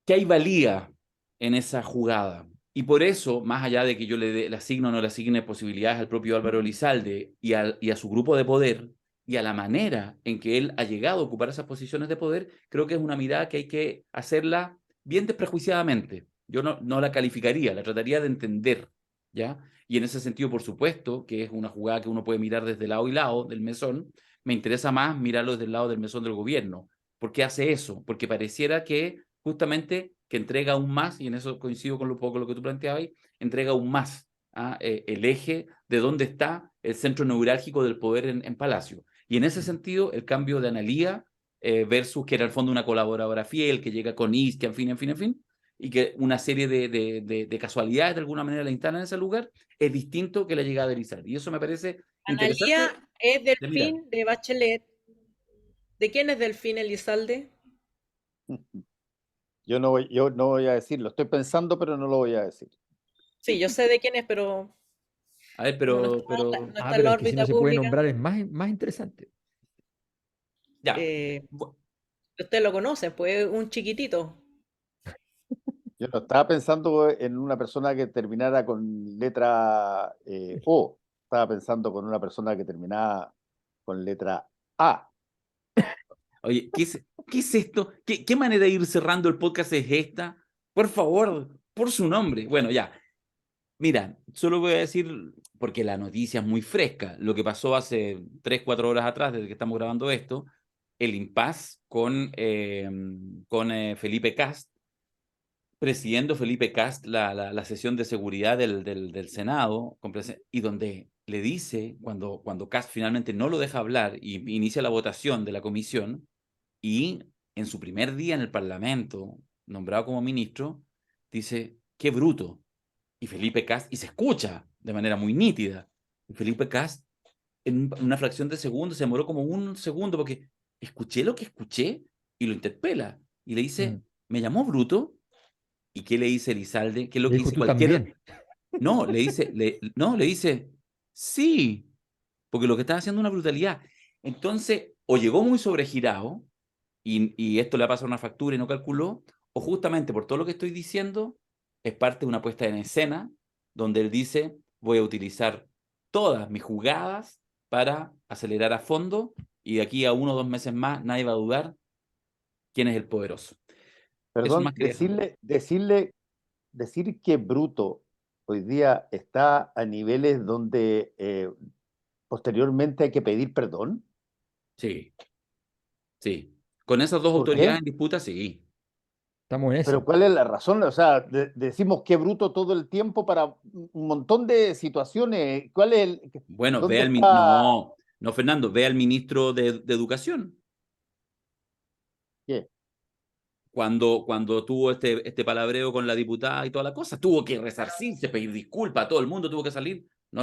hay valía en esa jugada. Y por eso, más allá de que yo le asigne o no le asigne posibilidades al propio Álvaro Elizalde y a su grupo de poder y a la manera en que él ha llegado a ocupar esas posiciones de poder, creo que es una mirada que hay que hacerla bien desprejuiciadamente. Yo no la calificaría, la trataría de entender, ¿ya? Y en ese sentido, por supuesto, que es una jugada que uno puede mirar desde lado y lado del mesón, me interesa más mirarlo desde el lado del mesón del gobierno. ¿Por qué hace eso? Porque pareciera que justamente que entrega aún más, y en eso coincido con lo que tú planteabas, entrega aún más el eje de dónde está el centro neurálgico del poder en Palacio. Y en ese sentido, el cambio de Analía versus que era al fondo una colaboradora fiel, que llega con Is, que en fin, y que una serie de casualidades de alguna manera la instalan en ese lugar, es distinto que la llegada de Elizalde. Y eso me parece interesante Analía es de mirar. Delfín de Bachelet. ¿De quién es Delfín Elizalde? Yo no voy a decirlo. Estoy pensando, pero no lo voy a decir. Sí, yo sé de quién es, pero A ver, como no pero está en Pero la es que si no órbita se puede pública, nombrar es más interesante. ya. usted lo conoce, pues un chiquitito. Yo no estaba pensando en una persona que terminara con letra O. Estaba pensando con una persona que terminaba con letra A. Oye, ¿qué es esto? ¿Qué manera de ir cerrando el podcast es esta? Por favor, por su nombre. Bueno, ya. Mira, solo voy a decir, porque la noticia es muy fresca, lo que pasó hace 3, 4 horas atrás, desde que estamos grabando esto, el impasse con Felipe Cast, presidiendo Felipe Cast la sesión de seguridad del Senado, y donde le dice, cuando Cast finalmente no lo deja hablar y inicia la votación de la comisión, y en su primer día en el Parlamento, nombrado como ministro, dice, qué bruto. Y Felipe Cast, y se escucha de manera muy nítida. Y Felipe Cast, en una fracción de segundo, se demoró como un segundo, porque escuché lo que escuché y lo interpela. Y le dice, ¿me llamó bruto? ¿Y qué le dice Elizalde? ¿Qué es lo Le que dijo dice tú también. No, le dice, sí, porque lo que estaba haciendo es una brutalidad. Entonces, o llegó muy sobregirado, y esto le pasa una factura y no calculó, o justamente por todo lo que estoy diciendo, es parte de una puesta en escena, donde él dice, voy a utilizar todas mis jugadas para acelerar a fondo, y de aquí a 1 o 2 meses más, nadie va a dudar quién es el poderoso. Eso Perdón, más quería saber. decir que Bruto hoy día está a niveles donde posteriormente hay que pedir perdón. Sí, sí. Con esas dos ¿Por autoridades qué? en disputa, sí. Estamos en Pero esa. ¿cuál es la razón? O sea, decimos que Bruto todo el tiempo para un montón de situaciones. ¿Cuál es Bueno, dónde está? no, no, Fernando, ve al ministro de Educación. ¿Qué? Cuando tuvo este palabreo con la diputada y toda la cosa, tuvo que resarcirse, pedir disculpas, todo el mundo tuvo que salir. No,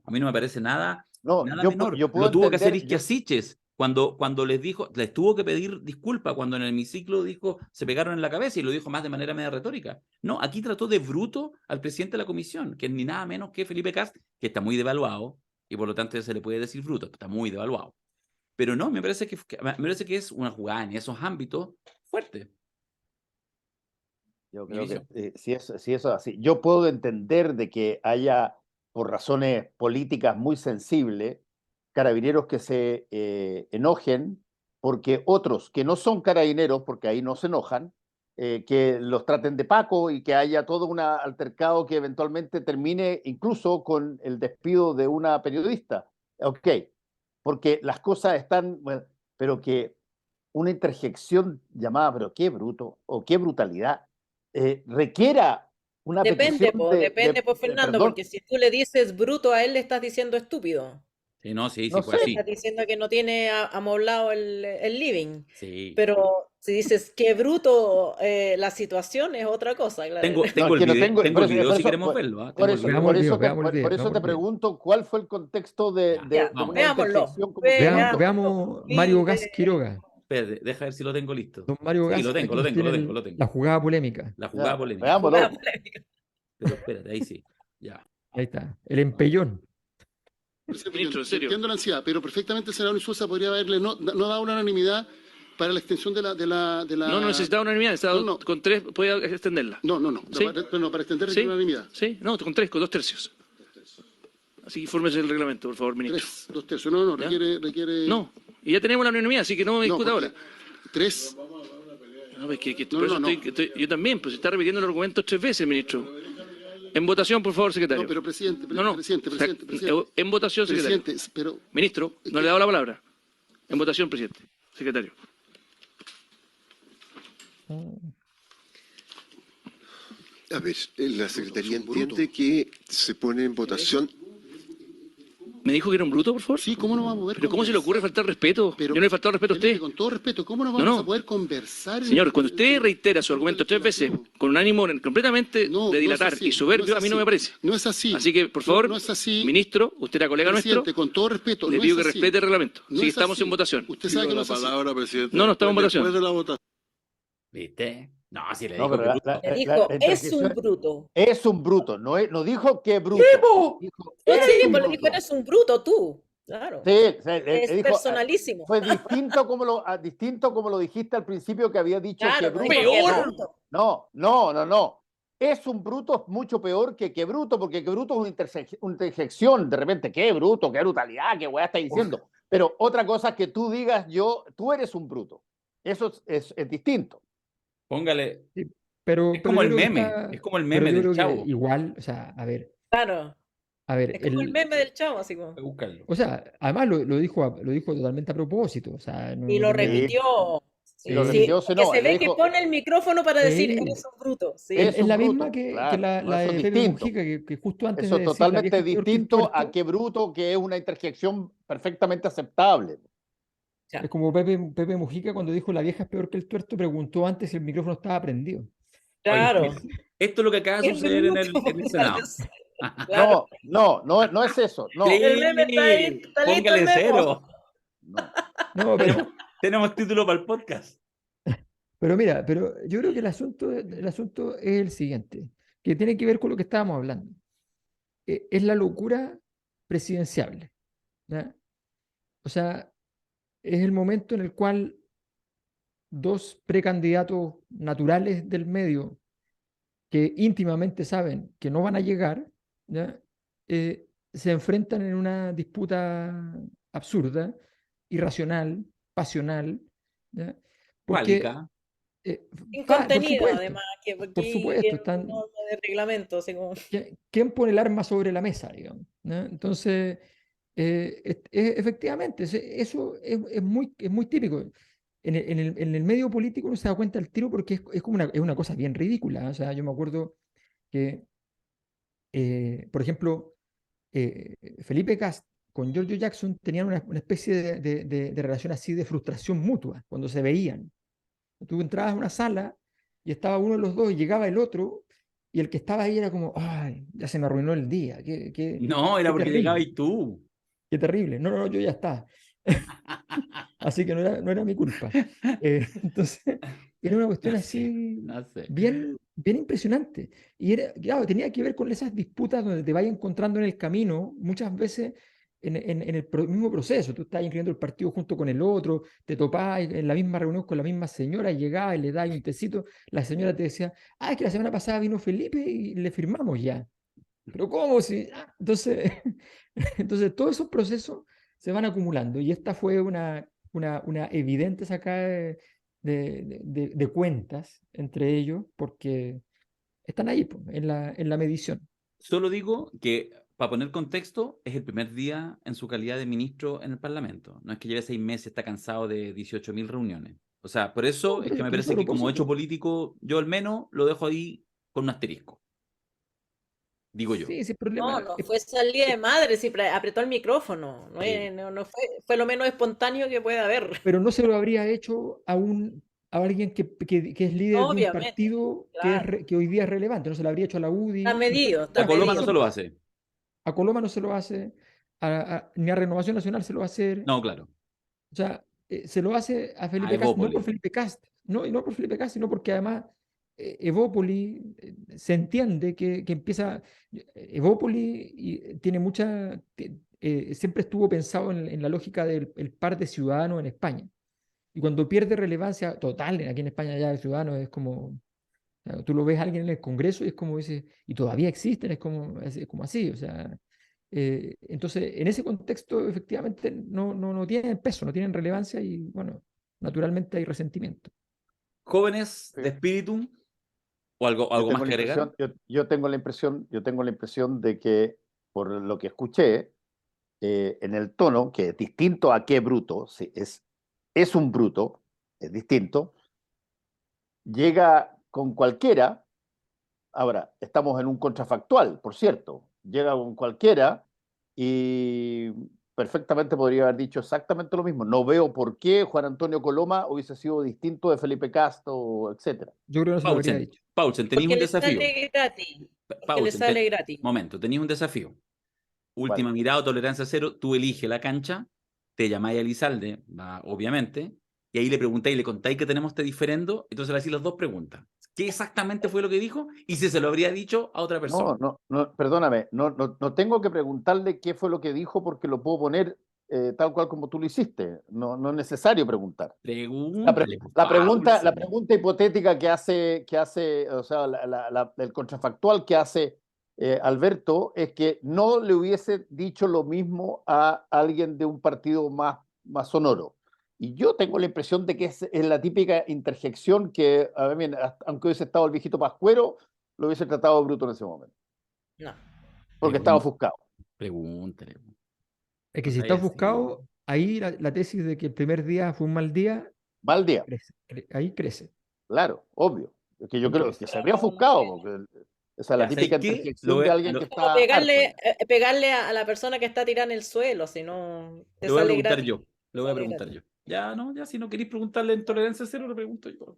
a mí no me parece nada, No, nada menor. yo puedo Lo tuvo que hacer entender, Isquiasiches cuando les dijo, les tuvo que pedir disculpas cuando en el hemiciclo dijo, se pegaron en la cabeza y lo dijo más de manera media retórica. No, aquí trató de bruto al presidente de la comisión, que es ni nada menos que Felipe Kast, que está muy devaluado y por lo tanto se le puede decir bruto, está muy devaluado. Pero no, me parece que es una jugada en esos ámbitos fuerte. yo Mi creo que visión. si eso es así, yo puedo entender de que haya, por razones políticas muy sensibles, carabineros que se enojen porque otros que no son carabineros, porque ahí no se enojan, que los traten de Paco y que haya todo un altercado que eventualmente termine incluso con el despido de una periodista. Ok, porque las cosas están, bueno, pero que una interjección llamada, pero qué bruto o qué brutalidad, requiera una petición Depende, pues, de Fernando, perdón. porque si tú le dices bruto a él, le estás diciendo estúpido. Sí, no, sí, No fue sé, Le estás así. diciendo que no tiene amoblado el living. Sí. Pero si dices que bruto la situación es otra cosa, claro. Tengo, no, tengo es el que no video, tengo, tengo el video si queremos por, verlo, ¿ah? por Tengo el eso, video. Veamos el video, veamos el por video, eso veamos te el video. pregunto cuál fue el contexto Ya, de vamos. una Veámoslo. interjección como que bruto. Veamos Mario Gas Vive. Quiroga. Espérate, deja ver si lo tengo listo. Don Mario Sí, Gas, aquí nos tiene lo la tengo. jugada polémica. La jugada Ya, polémica. Jugada veámoslo. polémica. Pero espérate, ahí sí. Ya. Ahí está, el empellón. Ministro, en serio. Entiendo la ansiedad, pero perfectamente el senador Insulza podría haberle no dado una unanimidad para la extensión de la... No necesitaba unanimidad, necesitaba No. con 3 podía extenderla. No. ¿Sí? Para extender ¿Sí? la unanimidad. Sí, no, con 3, con 2 tercios. Así que infórmese el reglamento, por favor, ministro. 2 tercios. No, ¿Ya? requiere... No, y ya tenemos la unanimidad, así que no me discuta porque ahora. 3... No, es que No, por eso no. yo también, pues se está repitiendo el argumento 3 veces, ministro. En votación, por favor, secretario. No, pero presidente. Presidente. En votación, secretario. Presidente, pero... Ministro, no le he dado la palabra. En votación, presidente. Secretario. A ver, la Secretaría Son brutos. entiende que se pone en votación. ¿Me dijo que era un bruto, por favor? Sí, ¿cómo no vamos a poder ¿Pero cómo se le ocurre faltar respeto? Pero- Yo no le he faltado respeto a usted. Con todo respeto, ¿cómo no vamos No. a poder conversar? Señor, cuando usted reitera su argumento 3 veces con un ánimo completamente No, de dilatar no es así, y soberbio, no es a mí no me así. parece. No es así. Así que, por favor, No es así. ministro, usted era colega nuestro, Presidente, con todo respeto, le no pido es que así. respete el reglamento. No Sí, es estamos así. en votación. Usted sabe que no es así. presidente. No, estamos en votación. Después de la votación. ¿Viste? No, si le No, dijo pero que la- bruto. la- Le dijo, es interjección un bruto. es un bruto, no dijo que bruto. ¿Qué, po? Dijo, Sí, es un pues le dijo, bruto. eres un bruto tú. Claro. Sí, o sea, le Es dijo, personalísimo. fue distinto como lo dijiste al principio que había dicho que Claro, no bruto. dijo que es ¡Peor! bruto. No. Es un bruto mucho peor que bruto, porque que bruto es una interjección. De repente, qué bruto, qué brutalidad, qué weá estás diciendo. Pero otra cosa es que tú digas tú eres un bruto. Eso es distinto. Póngale. Pero, Es como yo el creo que meme. está- Es como el pero meme yo del creo que chavo. igual, o sea, a ver, Claro. Es como el meme del chavo, así como. Voy a buscarlo. o sea, además lo dijo totalmente a propósito, o sea, Y lo no- repitió. Y lo Sí. repitió, Que no, se él ve dijo, que pone el micrófono para decir, Sí. eres un bruto. Sí. Es Es la un misma bruto, que claro. la No, eso de es Pepe distinto. Mujica, que justo antes Eso de es decir la totalmente vieja es peor que el distinto a tuerto, qué bruto, que es una interjección perfectamente aceptable. es como Pepe Mujica cuando dijo la vieja es peor que el tuerto, preguntó antes si el micrófono estaba prendido. Claro. Esto es lo que acaba de El suceder en minuto el Senado. Claro. No es eso. No, Sí, El meme está ahí, está listo póngale el memo. 0. no. No, Tenemos título para el podcast. pero mira, pero yo creo que el asunto es el siguiente. que tiene que ver con lo que estábamos hablando. Es la locura presidenciable, ¿ya? O sea, es el momento en el cual dos precandidatos naturales del medio que íntimamente saben que no van a llegar, ¿ya? Se enfrentan en una disputa absurda, irracional, pasional, ¿ya? Porque, Cuálica. Sin por contenido, supuesto, además, que por aquí supuesto, es una están, norma de reglamento, así como... ¿quién pone el arma sobre la mesa, digamos? ¿No? Entonces, efectivamente, eso es muy típico. En el medio político uno se da cuenta del tiro porque es como es una cosa bien ridícula. O sea, yo me acuerdo que, por ejemplo, Felipe Cast con Giorgio Jackson tenían una especie de relación así de frustración mutua cuando se veían. Tú entrabas a una sala y estaba uno de los dos y llegaba el otro y el que estaba ahí era como, ay, ya se me arruinó el día, No, era qué porque llegabas terrible, tú. qué terrible. No, no, no, yo ya está. Así que no era mi culpa. Entonces, era una cuestión No sé, así no sé. bien impresionante. Y era, claro, tenía que ver con esas disputas donde te vayas encontrando en el camino, muchas veces en el mismo proceso. Tú estás inscribiendo el partido junto con el otro, te topás en la misma reunión con la misma señora, y llegabas y le das un tecito, la señora te decía, es que la semana pasada vino Felipe y le firmamos ya. Pero ¿cómo? Si, entonces, entonces, todos esos procesos se van acumulando y esta fue una evidente sacada de cuentas entre ellos porque están ahí po, en la medición. Solo digo que, para poner contexto, es el primer día en su calidad de ministro en el Parlamento. No es que lleve 6 meses, está cansado de 18.000 reuniones. O sea, por No, eso es que me pero eso parece a que como hecho propósito. político, yo al menos lo dejo ahí con un asterisco, digo yo. Sí, ese No, problema. no fue salida de madre, si apretó el micrófono. No, Sí. no fue, fue lo menos espontáneo que puede haber. Pero no se lo habría hecho a alguien que es líder de un Obviamente, partido claro. que hoy día es relevante. No se lo habría hecho a la Está UDI. medido, Y a está Bueno, Coloma no se medido. lo hace. a Coloma no se lo hace, ni a Renovación Nacional se lo va a hacer. No, claro. O sea, se lo hace a A Felipe Cast, no por Evópoli. Felipe Cast, no, y no por Felipe Cast, sino porque además Evópoli se entiende que empieza, Evópoli tiene siempre estuvo pensado en la lógica del el par de ciudadanos en España. Y cuando pierde relevancia total, aquí en España ya el ciudadano es como, o sea, tú lo ves a alguien en el Congreso y es como dice, y todavía existen, es como así, o sea, entonces en ese contexto efectivamente no tienen peso, no tienen relevancia y bueno, naturalmente hay resentimiento. Jóvenes Sí. de espíritu, o algo, Yo algo más tengo la que agregar. impresión, yo tengo la impresión de que, por lo que escuché, en el tono, que es distinto a qué bruto, sí, es un bruto, es distinto, llega con cualquiera. Ahora, estamos en un contrafactual, por cierto, llega con cualquiera y perfectamente podría haber dicho exactamente lo mismo. No veo por qué Juan Antonio Coloma hubiese sido distinto de Felipe Castro, etcétera. Yo creo que no se lo habría Paulsen, dicho. Paulsen, tenéis Porque un le desafío. sale gratis. Porque le Paulsen, sale gratis. momento, tenéis un desafío. ¿Cuál? Última mirada, tolerancia cero, tú eliges la cancha, te llamáis a Elizalde, obviamente, y ahí le preguntáis y le contáis que tenemos este diferendo, entonces le hacéis las dos preguntas. ¿Qué exactamente fue lo que dijo? Y si se lo habría dicho a otra persona. No, perdóname, no tengo que preguntarle qué fue lo que dijo porque lo puedo poner tal cual como tú lo hiciste. No es necesario preguntar. Pregúntale, pues, Paulsen. La pregunta hipotética que hace, o sea, el contrafactual que hace Alberto es que no le hubiese dicho lo mismo a alguien de un partido más sonoro. Y yo tengo la impresión de que es la típica interjección que, a mí, aunque hubiese estado el viejito Pascuero, lo hubiese tratado bruto en ese momento, No. porque estaba ofuscado. Pregúntale. Es que No si te está vayas así. ofuscado, ahí la tesis de que el primer día fue un mal día, Mal día, ahí crece. claro, obvio. Es que yo Ahí creo crece. que se habría No, no ofuscado, tiene. porque esa es la Ya, típica ¿sabes qué? Lo interjección voy de a, alguien que Como está harto ya. pegarle a la persona que está tirada en el suelo, si no te lo voy a sale preguntar gratis. yo. Lo voy a Sale preguntar gratis. yo. Ya, no, ya, si no queréis preguntarle en tolerancia cero, lo pregunto yo.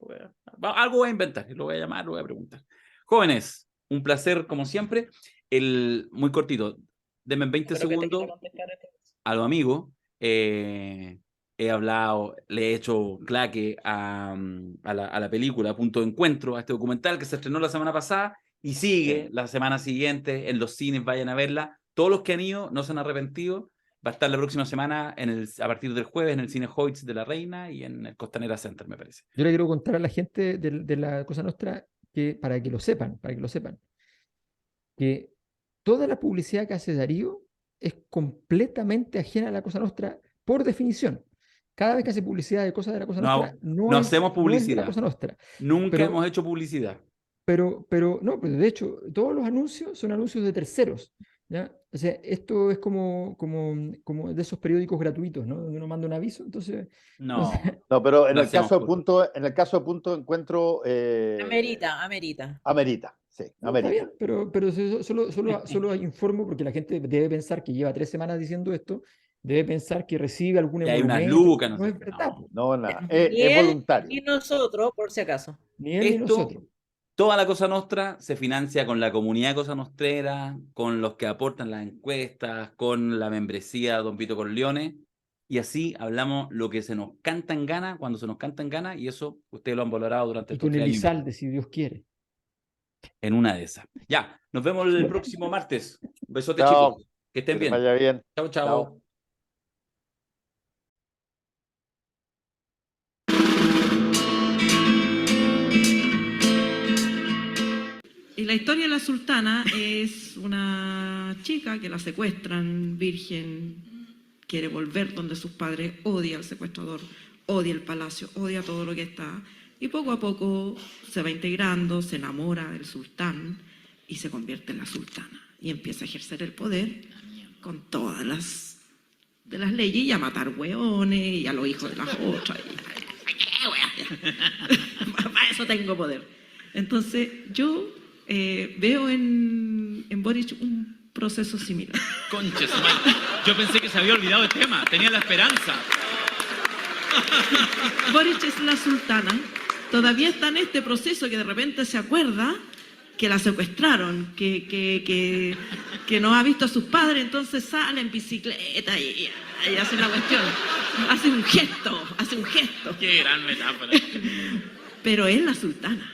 Algo voy a inventar, lo voy a llamar, lo voy a preguntar. Jóvenes, un placer como siempre. Muy cortito, denme 20 Espero que te quiera segundos contestar esto. a los amigos. He hablado, le he hecho claque a la película Punto de Encuentro, a este documental que se estrenó la semana pasada Y sigue la semana siguiente en los cines, vayan a verla. Todos los que han ido no se han arrepentido. Va a estar la próxima semana a partir del jueves en el Cine Hoyts de La Reina y en el Costanera Center, me parece. Yo le quiero contar a la gente de la Cosa Nostra que, para que lo sepan, que toda la publicidad que hace Darío es completamente ajena a la Cosa Nostra por definición. Cada vez que hace publicidad de cosas de la Cosa Nostra, no hacemos no es de publicidad. la Cosa Nostra. Nunca hemos hecho publicidad. Pero de hecho, todos los anuncios son anuncios de terceros, ¿ya? O sea, esto es como de esos periódicos gratuitos, ¿no? Donde uno manda un aviso, entonces... No, No, pero en lo el caso de hacemos Punto encuentro... Amerita. Amerita, sí, No, está amerita. bien, pero solo informo porque la gente debe pensar que lleva 3 semanas diciendo esto, debe pensar que recibe algún que hay unas emolumento. lucas, no No sé es qué. verdad, No. No, nada, Ni es él, voluntario. ni nosotros, por si acaso. Ni él ni Esto, nosotros. toda la Cosa Nostra se financia con la comunidad Cosa Nostrera, con los que aportan las encuestas, con la membresía Don Vito Corleone, y así hablamos lo que se nos canta en gana, cuando se nos canta en gana, y eso ustedes lo han valorado durante Y estos con 3 años. Elizalde, si Dios quiere. En una de esas. Ya, nos vemos el próximo martes. Un besote, Chao. chicos. Que estén Que les bien. vaya bien. Chao, chao. Chao. Y la historia de la sultana es una chica que la secuestran, virgen, quiere volver donde sus padres, odia al secuestrador, odia el palacio, odia todo lo que está, y poco a poco se va integrando, se enamora del sultán y se convierte en la sultana y empieza a ejercer el poder con todas las leyes y a matar hueones y a los hijos de las otras. Para eso tengo poder. Entonces yo veo en Boric un proceso similar. Concha su madre. Yo pensé que se había olvidado el tema, tenía la esperanza. Boric es la sultana, todavía está en este proceso que de repente se acuerda que la secuestraron, que no ha visto a sus padres, entonces sale en bicicleta y hace la cuestión. Hace un gesto. Qué gran metáfora. Pero es la sultana.